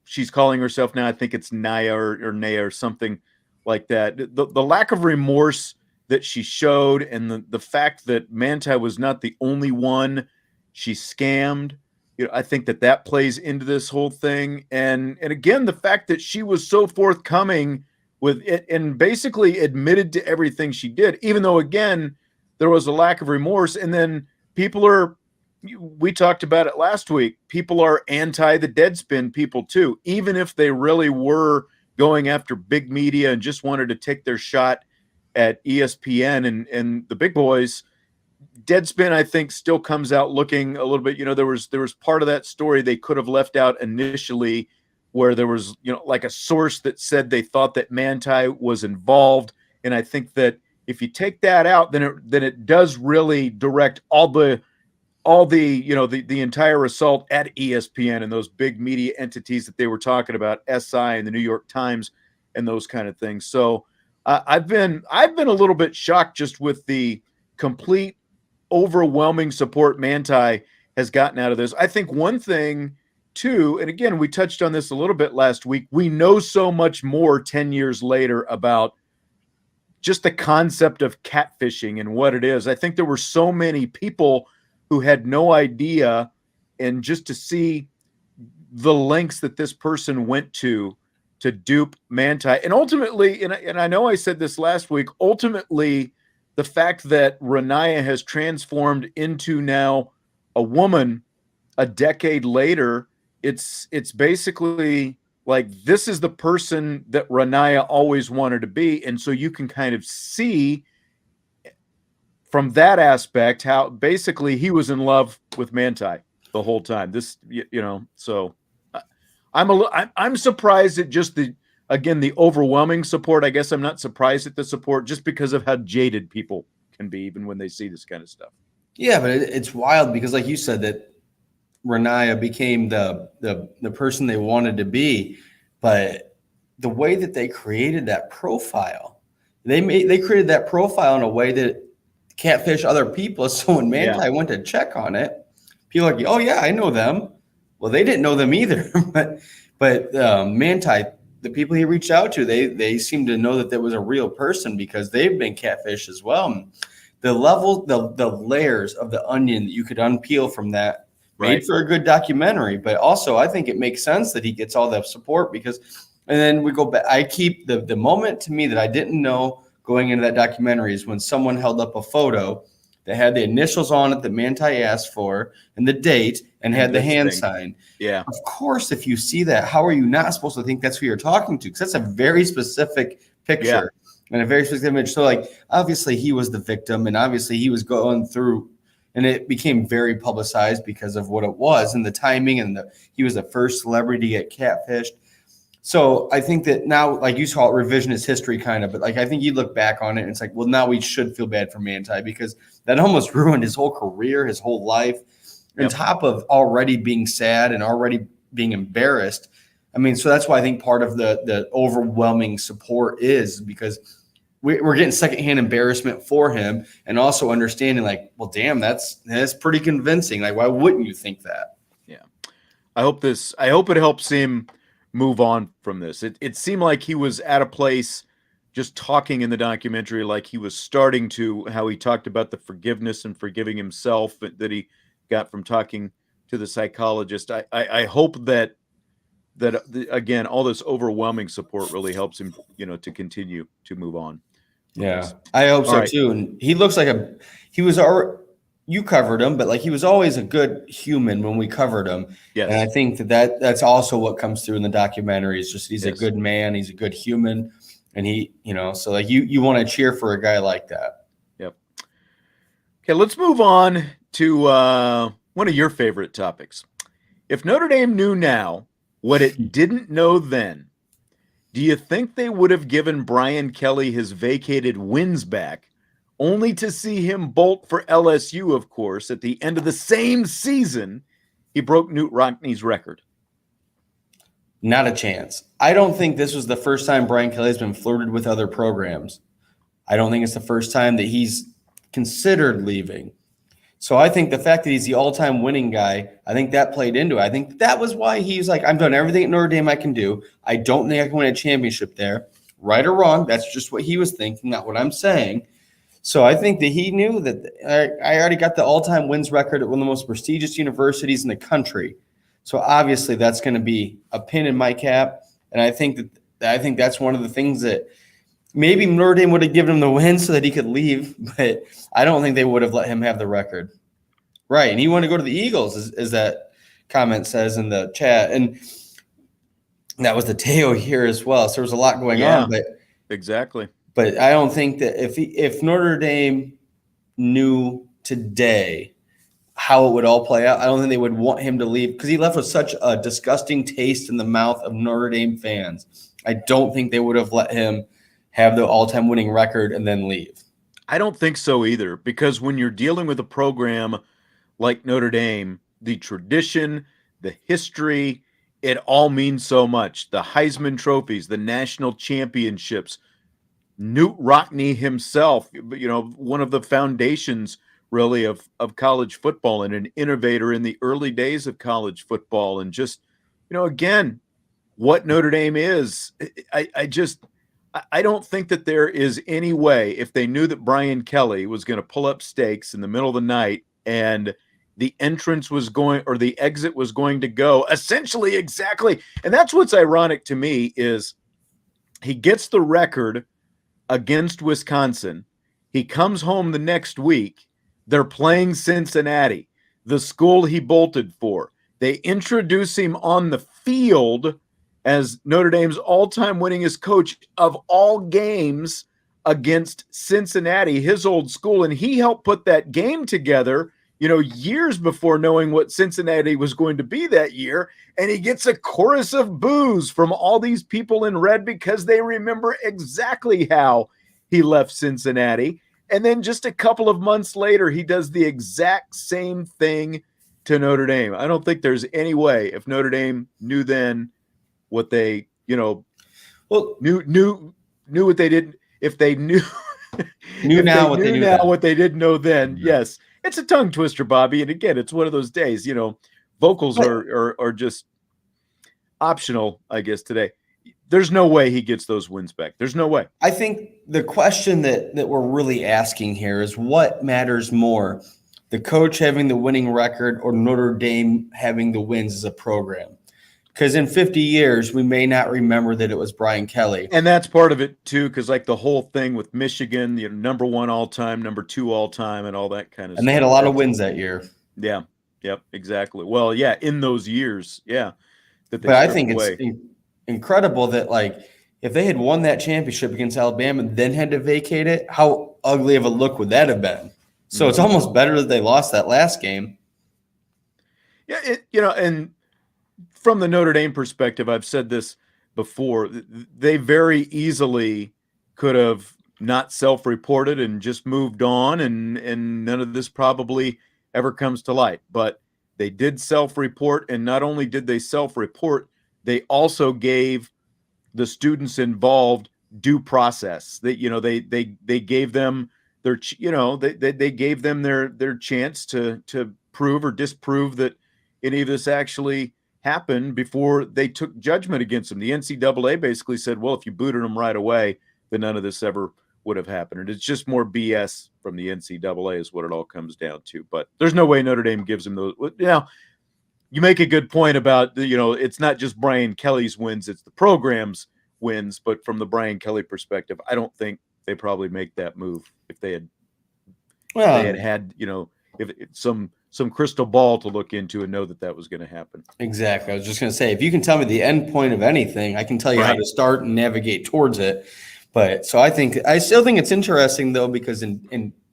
A: she's calling herself now. I think it's Naya or Naya or something like that. The lack of remorse that she showed, and the fact that Manti was not the only one she scammed, I think that plays into this whole thing. And again, the fact that she was so forthcoming with it and basically admitted to everything she did, even though, again, there was a lack of remorse. And then we talked about it last week, people are anti the Deadspin people too, even if they really were going after big media and just wanted to take their shot at ESPN and the big boys. Deadspin, I think, still comes out looking a little bit, there was part of that story they could have left out initially, where there was, like a source that said they thought that Manti was involved. And I think that if you take that out, then it does really direct all the entire assault at ESPN and those big media entities that they were talking about, SI and the New York Times and those kind of things. So I've been a little bit shocked just with the complete overwhelming support Manti has gotten out of this. I think one thing too, and again, we touched on this a little bit last week, we know so much more 10 years later about just the concept of catfishing and what it is. I think there were so many people who had no idea, and just to see the lengths that this person went to dupe Manti. And ultimately, and I know I said this last week, ultimately, the fact that Renaya has transformed into now a woman a decade later, it's basically like, this is the person that Renaya always wanted to be. And so you can kind of see from that aspect how basically he was in love with Manti the whole time. So I'm surprised at just the overwhelming support. I guess I'm not surprised at the support just because of how jaded people can be even when they see this kind of stuff.
C: Yeah, but it's wild because, like you said, that Renaya became the person they wanted to be, but the way that they created that profile, they created that profile in a way that catfish other people. So when Manti went to check on it, people are like, oh yeah, I know them. Well, they didn't know them either, but Manti, the people he reached out to, they seem to know that there was a real person because they've been catfished as well. The layers of the onion that you could unpeel from that made for a good documentary. But also, I think it makes sense that he gets all that support because, and then we go back. I keep the moment to me that I didn't know going into that documentary is when someone held up a photo that had the initials on it that Manti asked for and the date and had the hand sign.
A: Yeah.
C: Of course, if you see that, how are you not supposed to think that's who you're talking to? Because that's a very specific picture and a very specific image. So, like, obviously he was the victim and obviously he was going through, and it became very publicized because of what it was and the timing, and he was the first celebrity to get catfished. So I think that now, like you call it revisionist history kind of, but like I think you look back on it and it's like, well, now we should feel bad for Manti because that almost ruined his whole career, his whole life, on top of already being sad and already being embarrassed. I mean, so that's why I think part of the overwhelming support is because we're getting secondhand embarrassment for him, and also understanding like, well, damn, that's pretty convincing. Like, why wouldn't you think that?
A: Yeah. I hope it helps him move on from this. It seemed like he was at a place just talking in the documentary, like he was starting to, how he talked about the forgiveness and forgiving himself that he got from talking to the psychologist. I hope that again, all this overwhelming support really helps him, to continue to move on.
C: Yeah, I hope so too. And he looks like you covered him, but like he was always a good human when we covered him.
A: Yes.
C: And I think that's also what comes through in the documentary is just, he's a good man. He's a good human. And he, so like you want to cheer for a guy like that.
A: Yep. Okay. Let's move on to one of your favorite topics. If Notre Dame knew now what it didn't know then, do you think they would have given Brian Kelly his vacated wins back, only to see him bolt for LSU, of course, at the end of the same season he broke Knute Rockne's record?
C: Not a chance. I don't think this was the first time Brian Kelly has been flirted with other programs. I don't think it's the first time that he's considered leaving. So I think the fact that he's the all-time winning guy, I think that played into it. I think that was why he's like, I've done everything at Notre Dame I can do. I don't think I can win a championship there. Right or wrong, that's just what he was thinking, not what I'm saying. So I think that he knew that I already got the all-time wins record at one of the most prestigious universities in the country. So obviously that's going to be a pin in my cap. And I think that's one of the things that maybe Notre Dame would have given him the win so that he could leave, but I don't think they would have let him have the record. Right. And he wanted to go to the Eagles, as that comment says in the chat. And that was the Teo year as well. So there was a lot going on. But
A: exactly.
C: But I don't think that if Notre Dame knew today how it would all play out, I don't think they would want him to leave, because he left with such a disgusting taste in the mouth of Notre Dame fans. I don't think they would have let him have the all-time winning record and then leave.
A: I don't think so either, because when you're dealing with a program like Notre Dame, the tradition, the history, it all means so much. The Heisman trophies, the national championships, Knute Rockne himself, one of the foundations really of college football and an innovator in the early days of college football. And just, again, what Notre Dame is, I don't think that there is any way, if they knew that Brian Kelly was going to pull up stakes in the middle of the night and the entrance was going, or the exit was going to go essentially exactly. And that's what's ironic to me is he gets the record against Wisconsin. He comes home the next week. They're playing Cincinnati, the school he bolted for. They introduce him on the field as Notre Dame's all-time winningest coach of all games against Cincinnati, his old school. And he helped put that game together, years before knowing what Cincinnati was going to be that year. And he gets a chorus of boos from all these people in red because they remember exactly how he left Cincinnati. And then just a couple of months later, he does the exact same thing to Notre Dame. I don't think there's any way, if Notre Dame knew then what they, knew what they didn't, if they knew what they didn't know then. Mm-hmm. Yes. It's a tongue twister, Bobby. And again, it's one of those days, vocals are just optional, I guess, today. There's no way he gets those wins back. There's no way.
C: I think the question that we're really asking here is, what matters more, the coach having the winning record or Notre Dame having the wins as a program? Because in 50 years, we may not remember that it was Brian Kelly.
A: And that's part of it, too, because like the whole thing with Michigan, number one all-time, number two all-time, and all that kind of stuff.
C: And they had a lot of wins that year.
A: Yeah. Yep, exactly. Well, yeah, in those years, yeah.
C: But I think it's incredible that, like, if they had won that championship against Alabama and then had to vacate it, how ugly of a look would that have been? So It's almost better that they lost that last game.
A: Yeah, and from the Notre Dame perspective, I've said this before, they very easily could have not self-reported and just moved on, and none of this probably ever comes to light. But they did self-report, and not only did they self-report, they also gave the students involved due process. That they gave them their they gave them their chance to prove or disprove that any of this actually happened before they took judgment against them. The NCAA basically said, well, if you booted them right away, then none of this ever would have happened. And it's just more BS from the NCAA is what it all comes down to. But there's no way Notre Dame gives them those. Now, you make a good point about, it's not just Brian Kelly's wins, it's the program's wins. But from the Brian Kelly perspective, I don't think they probably make that move if they had if some crystal ball to look into and know that was going to happen.
C: Exactly. I was just going to say, if you can tell me the end point of anything, I can tell you how to start and navigate towards it. But so I still think it's interesting though, because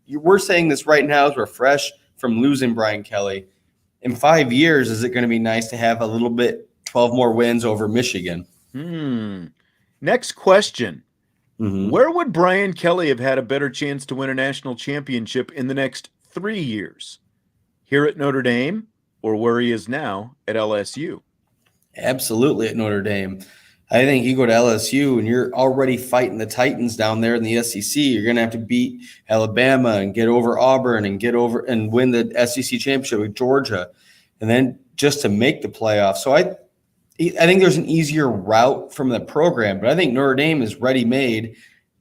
C: we're saying this right now as we're fresh from losing Brian Kelly. In 5 years, is it going to be nice to have a little bit 12 more wins over Michigan?
A: Next question. Where would Brian Kelly have had a better chance to win a national championship in the next 3 years? Here at Notre Dame or where he is now at LSU?
C: Absolutely at Notre Dame. I think you go to LSU and you're already fighting the Titans down there in the SEC. You're going to have to beat Alabama and get over Auburn and win the SEC championship with Georgia, and then just to make the playoffs. So I think there's an easier route from the program, but I think Notre Dame is ready-made,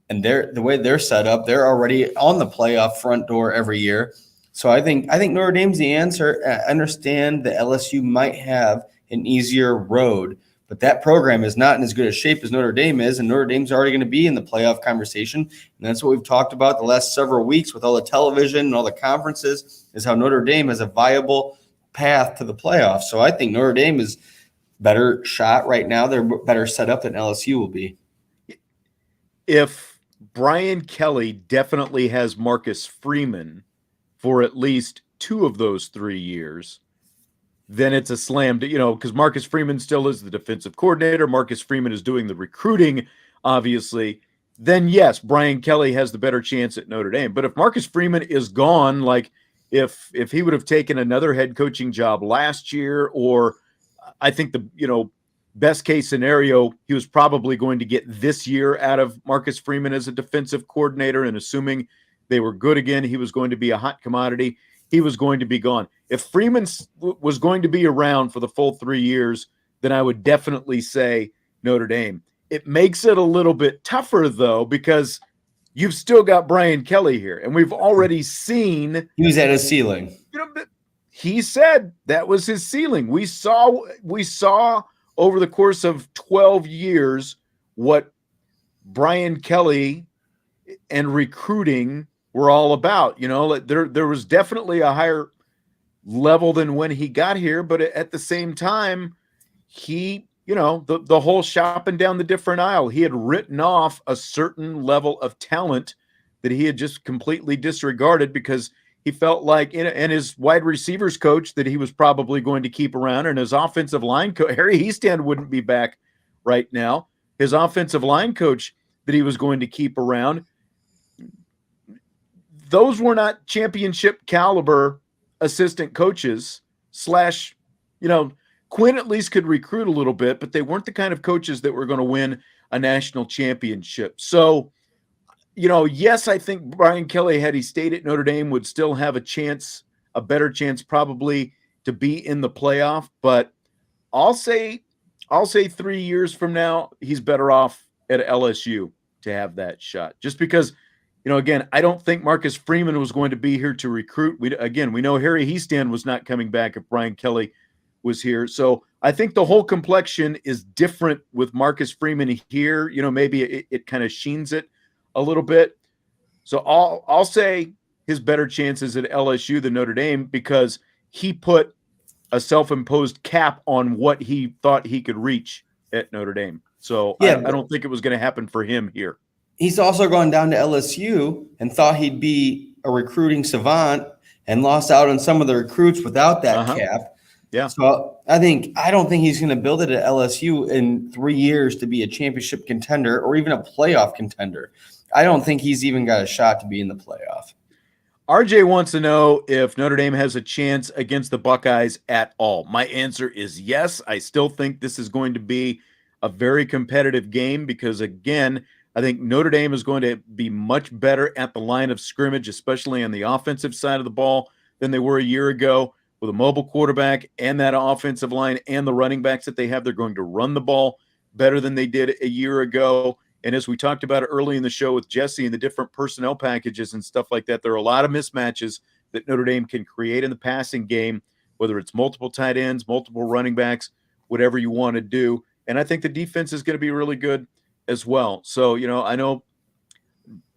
C: and the way they're set up, they're already on the playoff front door every year. So I think Notre Dame's the answer. I understand that LSU might have an easier road, but that program is not in as good a shape as Notre Dame is, and Notre Dame's already going to be in the playoff conversation. And that's what we've talked about the last several weeks with all the television and all the conferences, is how Notre Dame has a viable path to the playoffs. So I think Notre Dame is better shot right now. They're better set up than LSU will be.
A: If Brian Kelly definitely has Marcus Freeman for at least 2 of those 3 years, then it's a slam, because Marcus Freeman still is the defensive coordinator. Marcus Freeman is doing the recruiting, obviously. Then, yes, Brian Kelly has the better chance at Notre Dame. But if Marcus Freeman is gone, like if he would have taken another head coaching job last year, or I think the best case scenario, he was probably going to get this year out of Marcus Freeman as a defensive coordinator, and assuming they were good again, he was going to be a hot commodity. He was going to be gone. If Freeman was going to be around for the full 3 years, then I would definitely say Notre Dame. It makes it a little bit tougher, though, because you've still got Brian Kelly here, and we've already seen
C: he was at his ceiling.
A: He said that was his ceiling. We saw over the course of 12 years what Brian Kelly and recruiting were all about. There was definitely a higher level than when he got here, but at the same time, he, the whole shopping down the different aisle, he had written off a certain level of talent that he had just completely disregarded because he felt like, and his wide receivers coach that he was probably going to keep around, and his offensive line coach, Harry Hiestand, wouldn't be back right now. His offensive line coach that he was going to keep around, those were not championship caliber assistant coaches Quinn at least could recruit a little bit, but they weren't the kind of coaches that were going to win a national championship. So, yes, I think Brian Kelly, had he stayed at Notre Dame, would still have a better chance probably to be in the playoff. But I'll say 3 years from now, he's better off at LSU to have that shot. Just because, again, I don't think Marcus Freeman was going to be here to recruit. We know Harry Hiestand was not coming back if Brian Kelly was here. So I think the whole complexion is different with Marcus Freeman here. Maybe it kind of sheens it a little bit. So I'll say his better chances at LSU than Notre Dame because he put a self-imposed cap on what he thought he could reach at Notre Dame. So yeah, I don't think it was going to happen for him here.
C: He's also gone down to LSU and thought he'd be a recruiting savant and lost out on some of the recruits without that cap.
A: Yeah.
C: So I don't think he's going to build it at LSU in 3 years to be a championship contender or even a playoff contender. I don't think he's even got a shot to be in the playoff.
A: RJ wants to know if Notre Dame has a chance against the Buckeyes at all. My answer is yes. I still think this is going to be a very competitive game because, again, I think Notre Dame is going to be much better at the line of scrimmage, especially on the offensive side of the ball, than they were a year ago. With a mobile quarterback and that offensive line and the running backs that they have, they're going to run the ball better than they did a year ago. And as we talked about early in the show with Jesse and the different personnel packages and stuff like that, there are a lot of mismatches that Notre Dame can create in the passing game, whether it's multiple tight ends, multiple running backs, whatever you want to do. And I think the defense is going to be really good as well. So, I know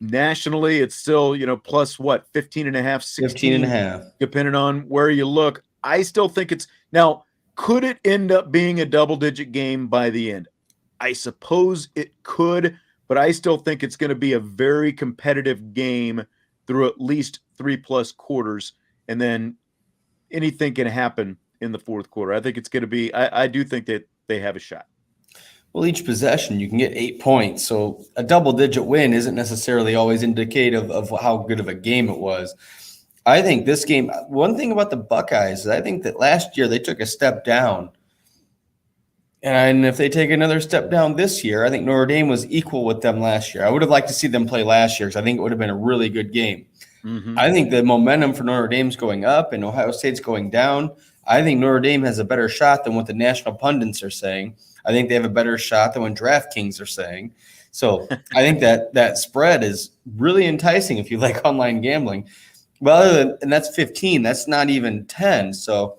A: nationally it's still, plus what, 15 and a half, 16,
C: 15 and a half,
A: depending on where you look. I still think it's now, could it end up being a double-digit game by the end? I suppose it could, but I still think it's going to be a very competitive game through at least 3+ quarters, and then anything can happen in the fourth quarter. I think it's going to be, I do think that they have a shot.
C: Well, each possession, you can get 8 points. So a double-digit win isn't necessarily always indicative of how good of a game it was. I think this game, one thing about the Buckeyes is I think that last year they took a step down. And if they take another step down this year, I think Notre Dame was equal with them last year. I would have liked to see them play last year because I think it would have been a really good game.
A: Mm-hmm.
C: I think the momentum for Notre Dame's going up and Ohio State's going down. I think Notre Dame has a better shot than what the national pundits are saying. I think they have a better shot than what DraftKings are saying. So I think that spread is really enticing if you like online gambling. Well, and that's 15. That's not even 10. So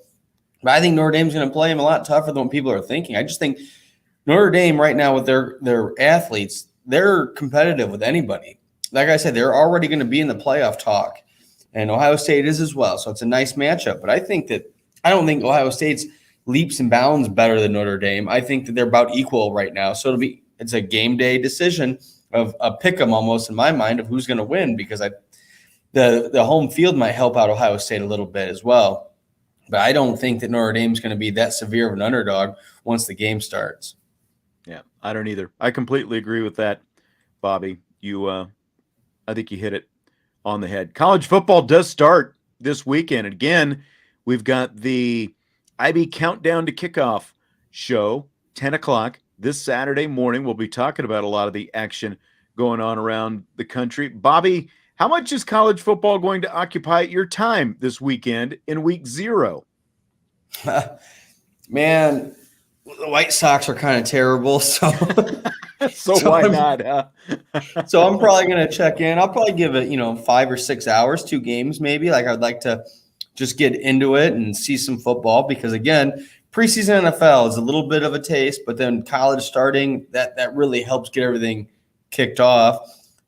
C: but I think Notre Dame's going to play them a lot tougher than what people are thinking. I just think Notre Dame right now with their athletes, they're competitive with anybody. Like I said, they're already going to be in the playoff talk, and Ohio State is as well. So it's a nice matchup. But I don't think Ohio State's leaps and bounds better than Notre Dame. I think that they're about equal right now. So it's a game day decision of a pick 'em almost in my mind of who's going to win because the home field might help out Ohio State a little bit as well. But I don't think that Notre Dame's going to be that severe of an underdog once the game starts.
A: Yeah, I don't either. I completely agree with that, Bobby. I think you hit it on the head. College football does start this weekend. Again, we've got the IB Countdown to Kickoff show, 10 o'clock this Saturday morning. We'll be talking about a lot of the action going on around the country. Bobby, how much is college football going to occupy your time this weekend in week 0?
C: Man, the White Sox are kind of terrible, so
A: why not? Huh?
C: So I'm probably going to check in. I'll probably give it, 5 or 6 hours, 2 games maybe. Like I'd like to just get into it and see some football because again, preseason NFL is a little bit of a taste, but then college starting that really helps get everything kicked off.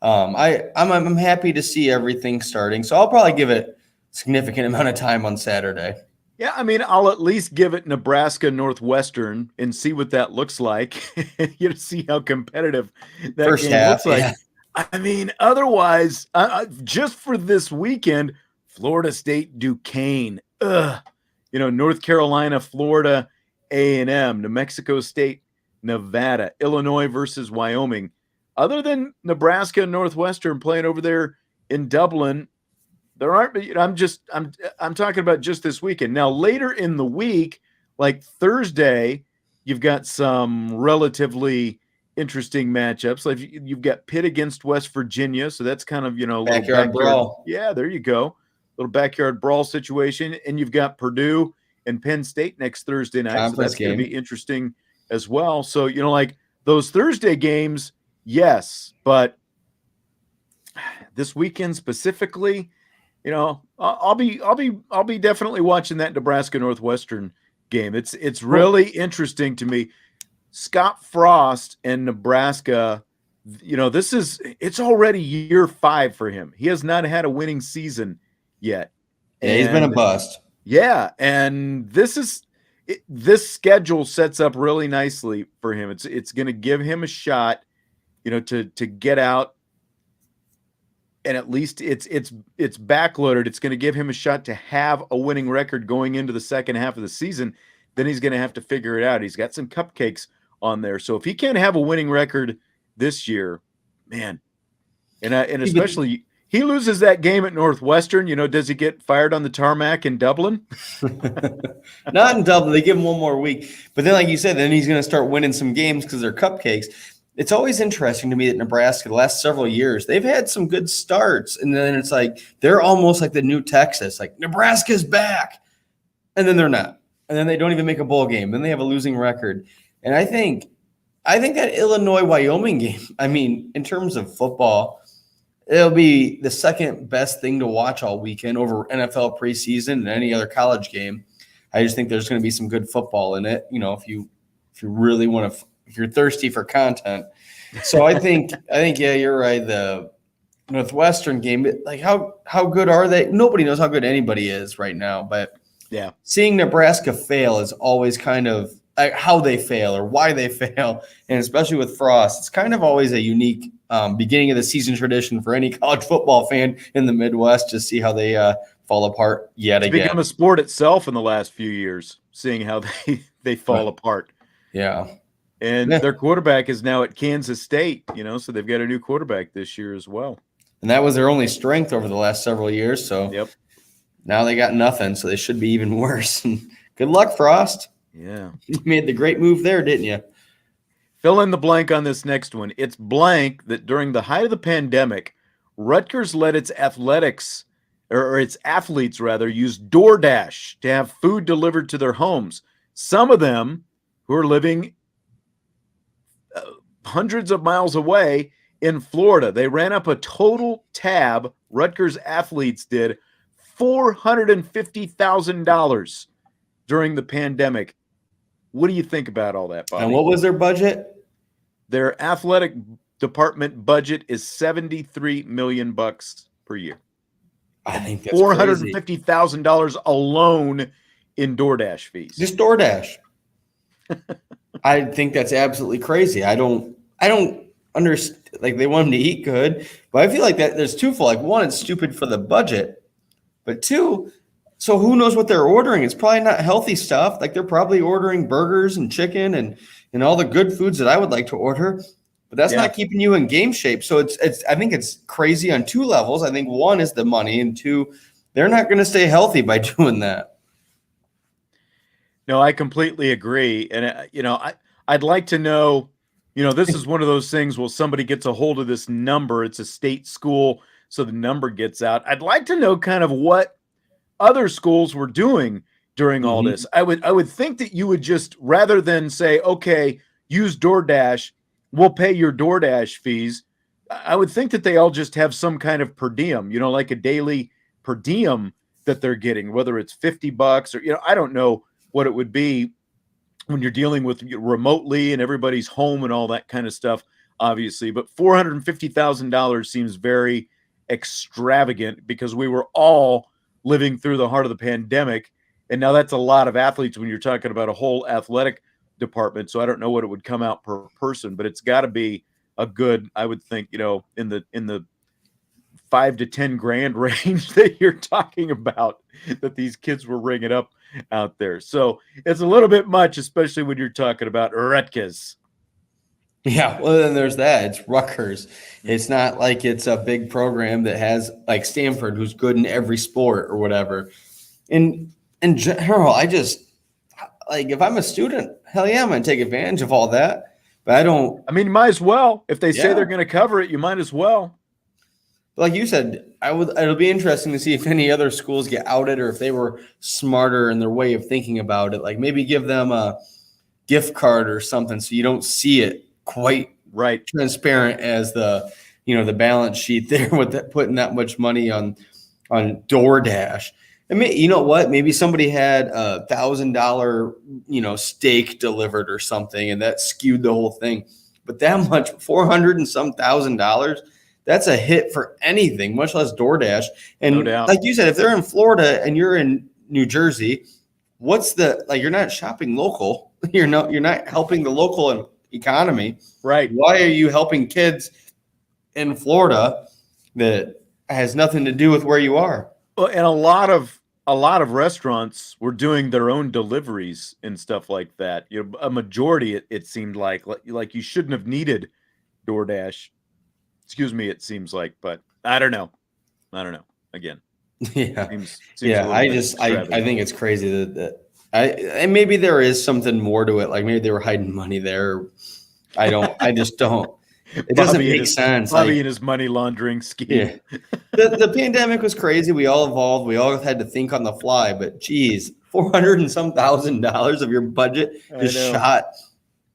C: I'm happy to see everything starting, so I'll probably give it a significant amount of time on Saturday.
A: Yeah, I mean, I'll at least give it Nebraska Northwestern and see what that looks like. See how competitive that
C: First
A: game
C: half,
A: looks like.
C: yeah.
A: I mean, otherwise, just for this weekend, Florida State Duquesne, North Carolina, Florida A&M, New Mexico State, Nevada, Illinois versus Wyoming. Other than Nebraska and Northwestern playing over there in Dublin, there aren't. I'm talking about just this weekend. Now later in the week, like Thursday, you've got some relatively interesting matchups. Like you've got Pitt against West Virginia, so that's kind of
C: Backyard brawl.
A: Yeah, there you go, little backyard brawl situation. And you've got Purdue and Penn State next Thursday night,
C: Conference
A: so that's going to
C: game.
A: be interesting as well. So like those Thursday games. Yes, but this weekend specifically, I'll be definitely watching that Nebraska Northwestern game. It's really interesting to me. Scott Frost and Nebraska, it's already year 5 for him. He has not had a winning season yet.
C: Yeah, he's been a bust.
A: Yeah, and this schedule sets up really nicely for him. It's going to give him a shot to get out, and at least it's backloaded. It's going to give him a shot to have a winning record going into the second half of the season. Then he's going to have to figure it out. He's got some cupcakes on there. So if he can't have a winning record this year, man, and especially he loses that game at Northwestern, does he get fired on the tarmac in Dublin?
C: Not in Dublin. They give him one more week. But then, like you said, then he's going to start winning some games because they're cupcakes. it's always interesting to me that Nebraska, the last several years, they've had some good starts. And then it's like they're almost like the new Texas, like Nebraska's back. And then they're not. And then they don't even make a bowl game. Then they have a losing record. And I think that Illinois-Wyoming game, I mean, in terms of football, it'll be the second best thing to watch all weekend over NFL preseason and any other college game. I just think there's going to be some good football in it. You know, if you really want to, if you're thirsty for content. So I think, yeah, you're right. The Northwestern game, like how good are they? Nobody knows how good anybody is right now, but
A: yeah,
C: seeing Nebraska fail is always kind of like how they fail or why they fail. And especially with Frost, it's kind of always a unique beginning of the season tradition for any college football fan in the Midwest to see how they fall apart yet again.
A: It's become a sport itself in the last few years, seeing how they fall apart.
C: Yeah.
A: And their quarterback is now at Kansas State, so they've got a new quarterback this year as well.
C: And that was their only strength over the last several years. So
A: yep.
C: Now they got nothing, so they should be even worse. Good luck, Frost.
A: Yeah.
C: You made the great move there, didn't you?
A: Fill in the blank on this next one. It's blank that during the height of the pandemic, Rutgers let its athletes use DoorDash to have food delivered to their homes. Some of them who are living hundreds of miles away in Florida. They ran up a total tab, Rutgers athletes did, $450,000 during the pandemic. What do you think about all that, Bobby?
C: And what was their budget?
A: Their athletic department budget is $73 million per year.
C: I think that's
A: $450,000 alone in DoorDash fees.
C: Just DoorDash. I think that's absolutely crazy. I don't understand. Like, they want them to eat good, but I feel like that there's twofold. Like, one, it's stupid for the budget, but two, so who knows what they're ordering? It's probably not healthy stuff. Like, they're probably ordering burgers and chicken and all the good foods that I would like to order, but that's not keeping you in game shape. So it's I think it's crazy on two levels. I think one is the money, and two, they're not going to stay healthy by doing that.
A: No, I completely agree. And, I'd like to know, this is one of those things, well, somebody gets a hold of this number. It's a state school, so the number gets out. I'd like to know kind of what other schools were doing during all this. I would think that you would just, rather than say, okay, use DoorDash, we'll pay your DoorDash fees. I would think that they all just have some kind of per diem, like a daily per diem that they're getting, whether it's $50 or, I don't know what it would be when you're dealing with remotely and everybody's home and all that kind of stuff, obviously. But $450,000 seems very extravagant because we were all living through the heart of the pandemic. And now that's a lot of athletes when you're talking about a whole athletic department. So I don't know what it would come out per person, but it's got to be a good, I would think, in the $5 to $10 grand range that you're talking about that these kids were ringing up out there. So it's a little bit much, especially when you're talking about Rutgers.
C: Yeah, well, then there's that. It's Rutgers. It's not like it's a big program that has like Stanford, who's good in every sport or whatever. In general, I just like, if I'm a student, hell yeah, I'm going to take advantage of all that. But I don't.
A: I mean, you might as well. If they say they're going to cover it, you might as well.
C: Like you said, it'll be interesting to see if any other schools get outed or if they were smarter in their way of thinking about it. Like, maybe give them a gift card or something so you don't see it quite transparent as the balance sheet there with putting that much money on DoorDash. And you know what? Maybe somebody had $1,000 steak delivered or something, and that skewed the whole thing. But that much, $400 and some $1,000. That's a hit for anything, much less DoorDash. And
A: no doubt.
C: Like you said, if they're in Florida and you're in New Jersey, you're not shopping local. You're not helping the local economy.
A: Right.
C: Why are you helping kids in Florida that has nothing to do with where you are?
A: Well, and a lot of restaurants were doing their own deliveries and stuff like that. A majority, it seemed like you shouldn't have needed DoorDash. Excuse me, it seems like, but I don't know. Again,
C: yeah,
A: seems
C: I think it's crazy and maybe there is something more to it. Like, maybe they were hiding money there. I just don't. It doesn't make sense.
A: Bobby and his money laundering scheme.
C: Yeah. The pandemic was crazy. We all evolved. We all had to think on the fly. But geez, $400 and some $1,000 of your budget just shot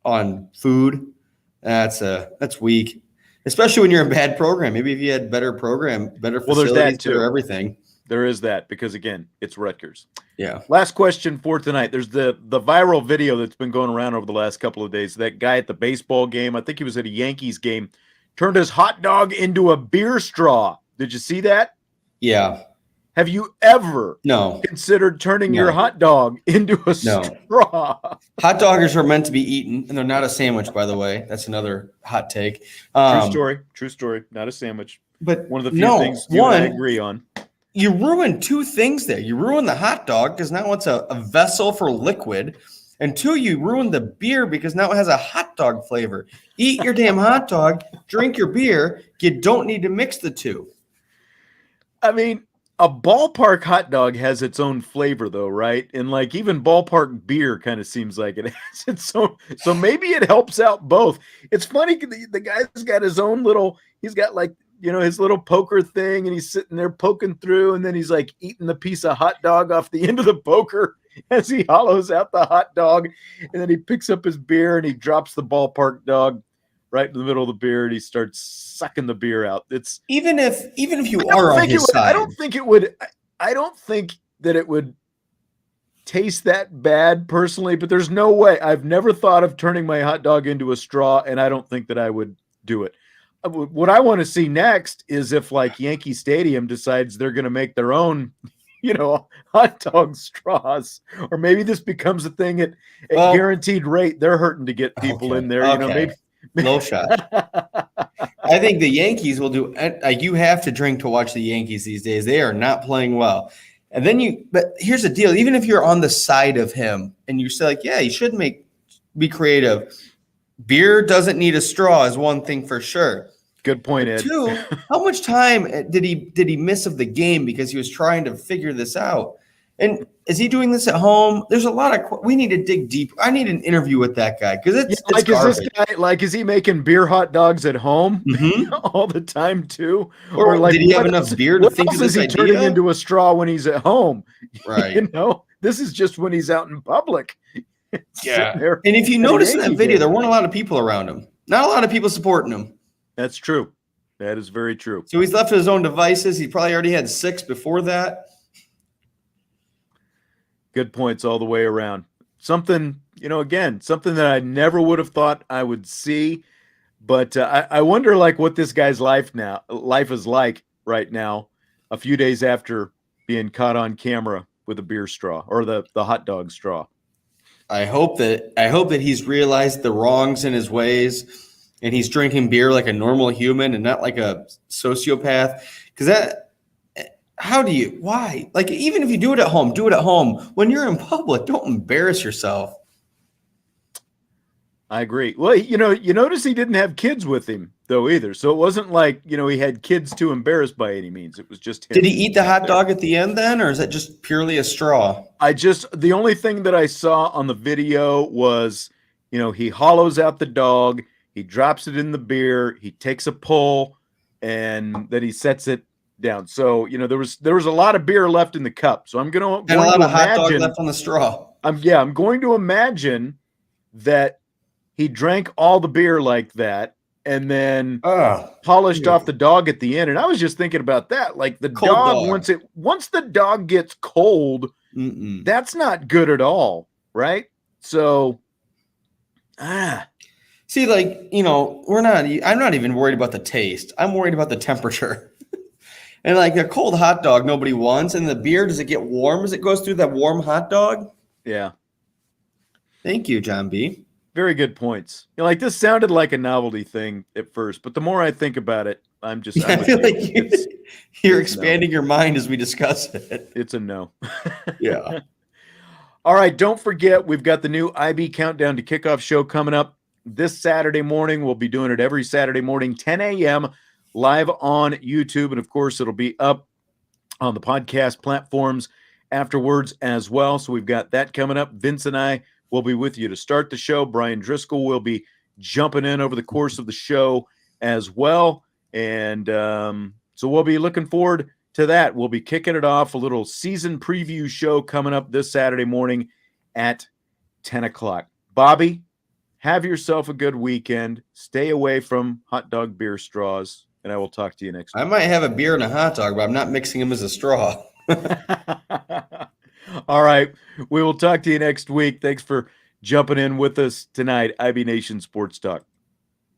C: on food. That's weak. Especially when you're a bad program. Maybe if you had better facilities,
A: there's that too.
C: better everything.
A: There is that because, again, it's Rutgers.
C: Yeah.
A: Last question for tonight. There's the viral video that's been going around over the last couple of days. That guy at the baseball game, I think he was at a Yankees game, turned his hot dog into a beer straw. Did you see that?
C: Yeah.
A: Have you ever considered turning your hot dog into a straw?
C: Hot doggers are meant to be eaten, and they're not a sandwich, by the way. That's another hot take.
A: True story. Not a sandwich.
C: But
A: one of the few things you and I agree on.
C: You ruin two things there. You ruin the hot dog because now it's a vessel for liquid. And two, you ruin the beer because now it has a hot dog flavor. Eat your damn hot dog, drink your beer. You don't need to mix the two.
A: I mean, a ballpark hot dog has its own flavor, though, right? And like even ballpark beer kind of seems like it has its own. So maybe it helps out both. It's funny. The guy's got his own little, he's got like, his little poker thing, and he's sitting there poking through, and then he's like eating the piece of hot dog off the end of the poker as he hollows out the hot dog. And then he picks up his beer and he drops the ballpark dog right in the middle of the beer, and he starts sucking the beer out. It's
C: even if you are on his side.
A: I don't think that it would taste that bad personally, but there's no way. I've never thought of turning my hot dog into a straw, and I don't think that I would do it. What I want to see next is if like Yankee Stadium decides they're going to make their own, hot dog straws, or maybe this becomes a thing at guaranteed rate. They're hurting to get people in there. Maybe
C: low shot. I think the Yankees will do. You have to drink to watch the Yankees these days. They are not playing well. And then but here's the deal. Even if you're on the side of him and you say like, yeah, you should be creative. Beer doesn't need a straw is one thing for sure.
A: Good point, Ed.
C: Two, how much time did he miss of the game because he was trying to figure this out? And is he doing this at home? There's a lot of we need to dig deep. I need an interview with that guy because it's garbage.
A: Is he making beer hot dogs at home all the time too?
C: Or like, did he have enough beer to think of this idea?
A: Turning into a straw when he's at home?
C: Right.
A: This is just when he's out in public.
C: Yeah. And if you notice in that video, there weren't a lot of people around him. Not a lot of people supporting him.
A: That's true. That is very true.
C: So he's left to his own devices. He probably already had 6 before that.
A: Good points all the way around. Something that I never would have thought I would see. But I wonder like what this guy's life is like right now, a few days after being caught on camera with a beer straw or the hot dog straw.
C: I hope that he's realized the wrongs in his ways and he's drinking beer like a normal human and not like a sociopath. Because why? Like, even if you do it at home, do it at home. When you're in public, don't embarrass yourself.
A: I agree. Well, you notice he didn't have kids with him though either. So it wasn't like, he had kids to embarrass by any means. It was just him.
C: Did he eat the hot dog at the end then, or is that just purely a straw?
A: The only thing that I saw on the video was, he hollows out the dog, he drops it in the beer, he takes a pull, and then he sets it down. So, there was a lot of beer left in the cup. So I'm going to
C: and a lot of hot dog left on the straw.
A: I'm going to imagine that he drank all the beer like that and then polished off the dog at the end. And I was just thinking about that. Like the dog. Once the dog gets cold, that's not good at all. Right. So,
C: see, like, I'm not even worried about the taste. I'm worried about the temperature. And like a cold hot dog, nobody wants. And the beer, does it get warm as it goes through that warm hot dog?
A: Yeah.
C: Thank you, John B.
A: Very good points. Like this sounded like a novelty thing at first, but the more I think about it, I
C: feel like you're expanding your mind as we discuss it.
A: It's a no.
C: Yeah.
A: All right. Don't forget, we've got the new IB Countdown to Kickoff show coming up this Saturday morning. We'll be doing it every Saturday morning, 10 a.m. live on YouTube. And of course, it'll be up on the podcast platforms afterwards as well. So we've got that coming up. Vince and I will be with you to start the show. Brian Driscoll will be jumping in over the course of the show as well. And so we'll be looking forward to that. We'll be kicking it off, a little season preview show coming up this Saturday morning at 10 o'clock. Bobby, have yourself a good weekend. Stay away from hot dog beer straws, and I will talk to you next
C: I
A: week.
C: might have a beer and a hot dog, but I'm not mixing them as a straw.
A: All right. We will talk to you next week. Thanks for jumping in with us tonight. IB Nation Sports Talk.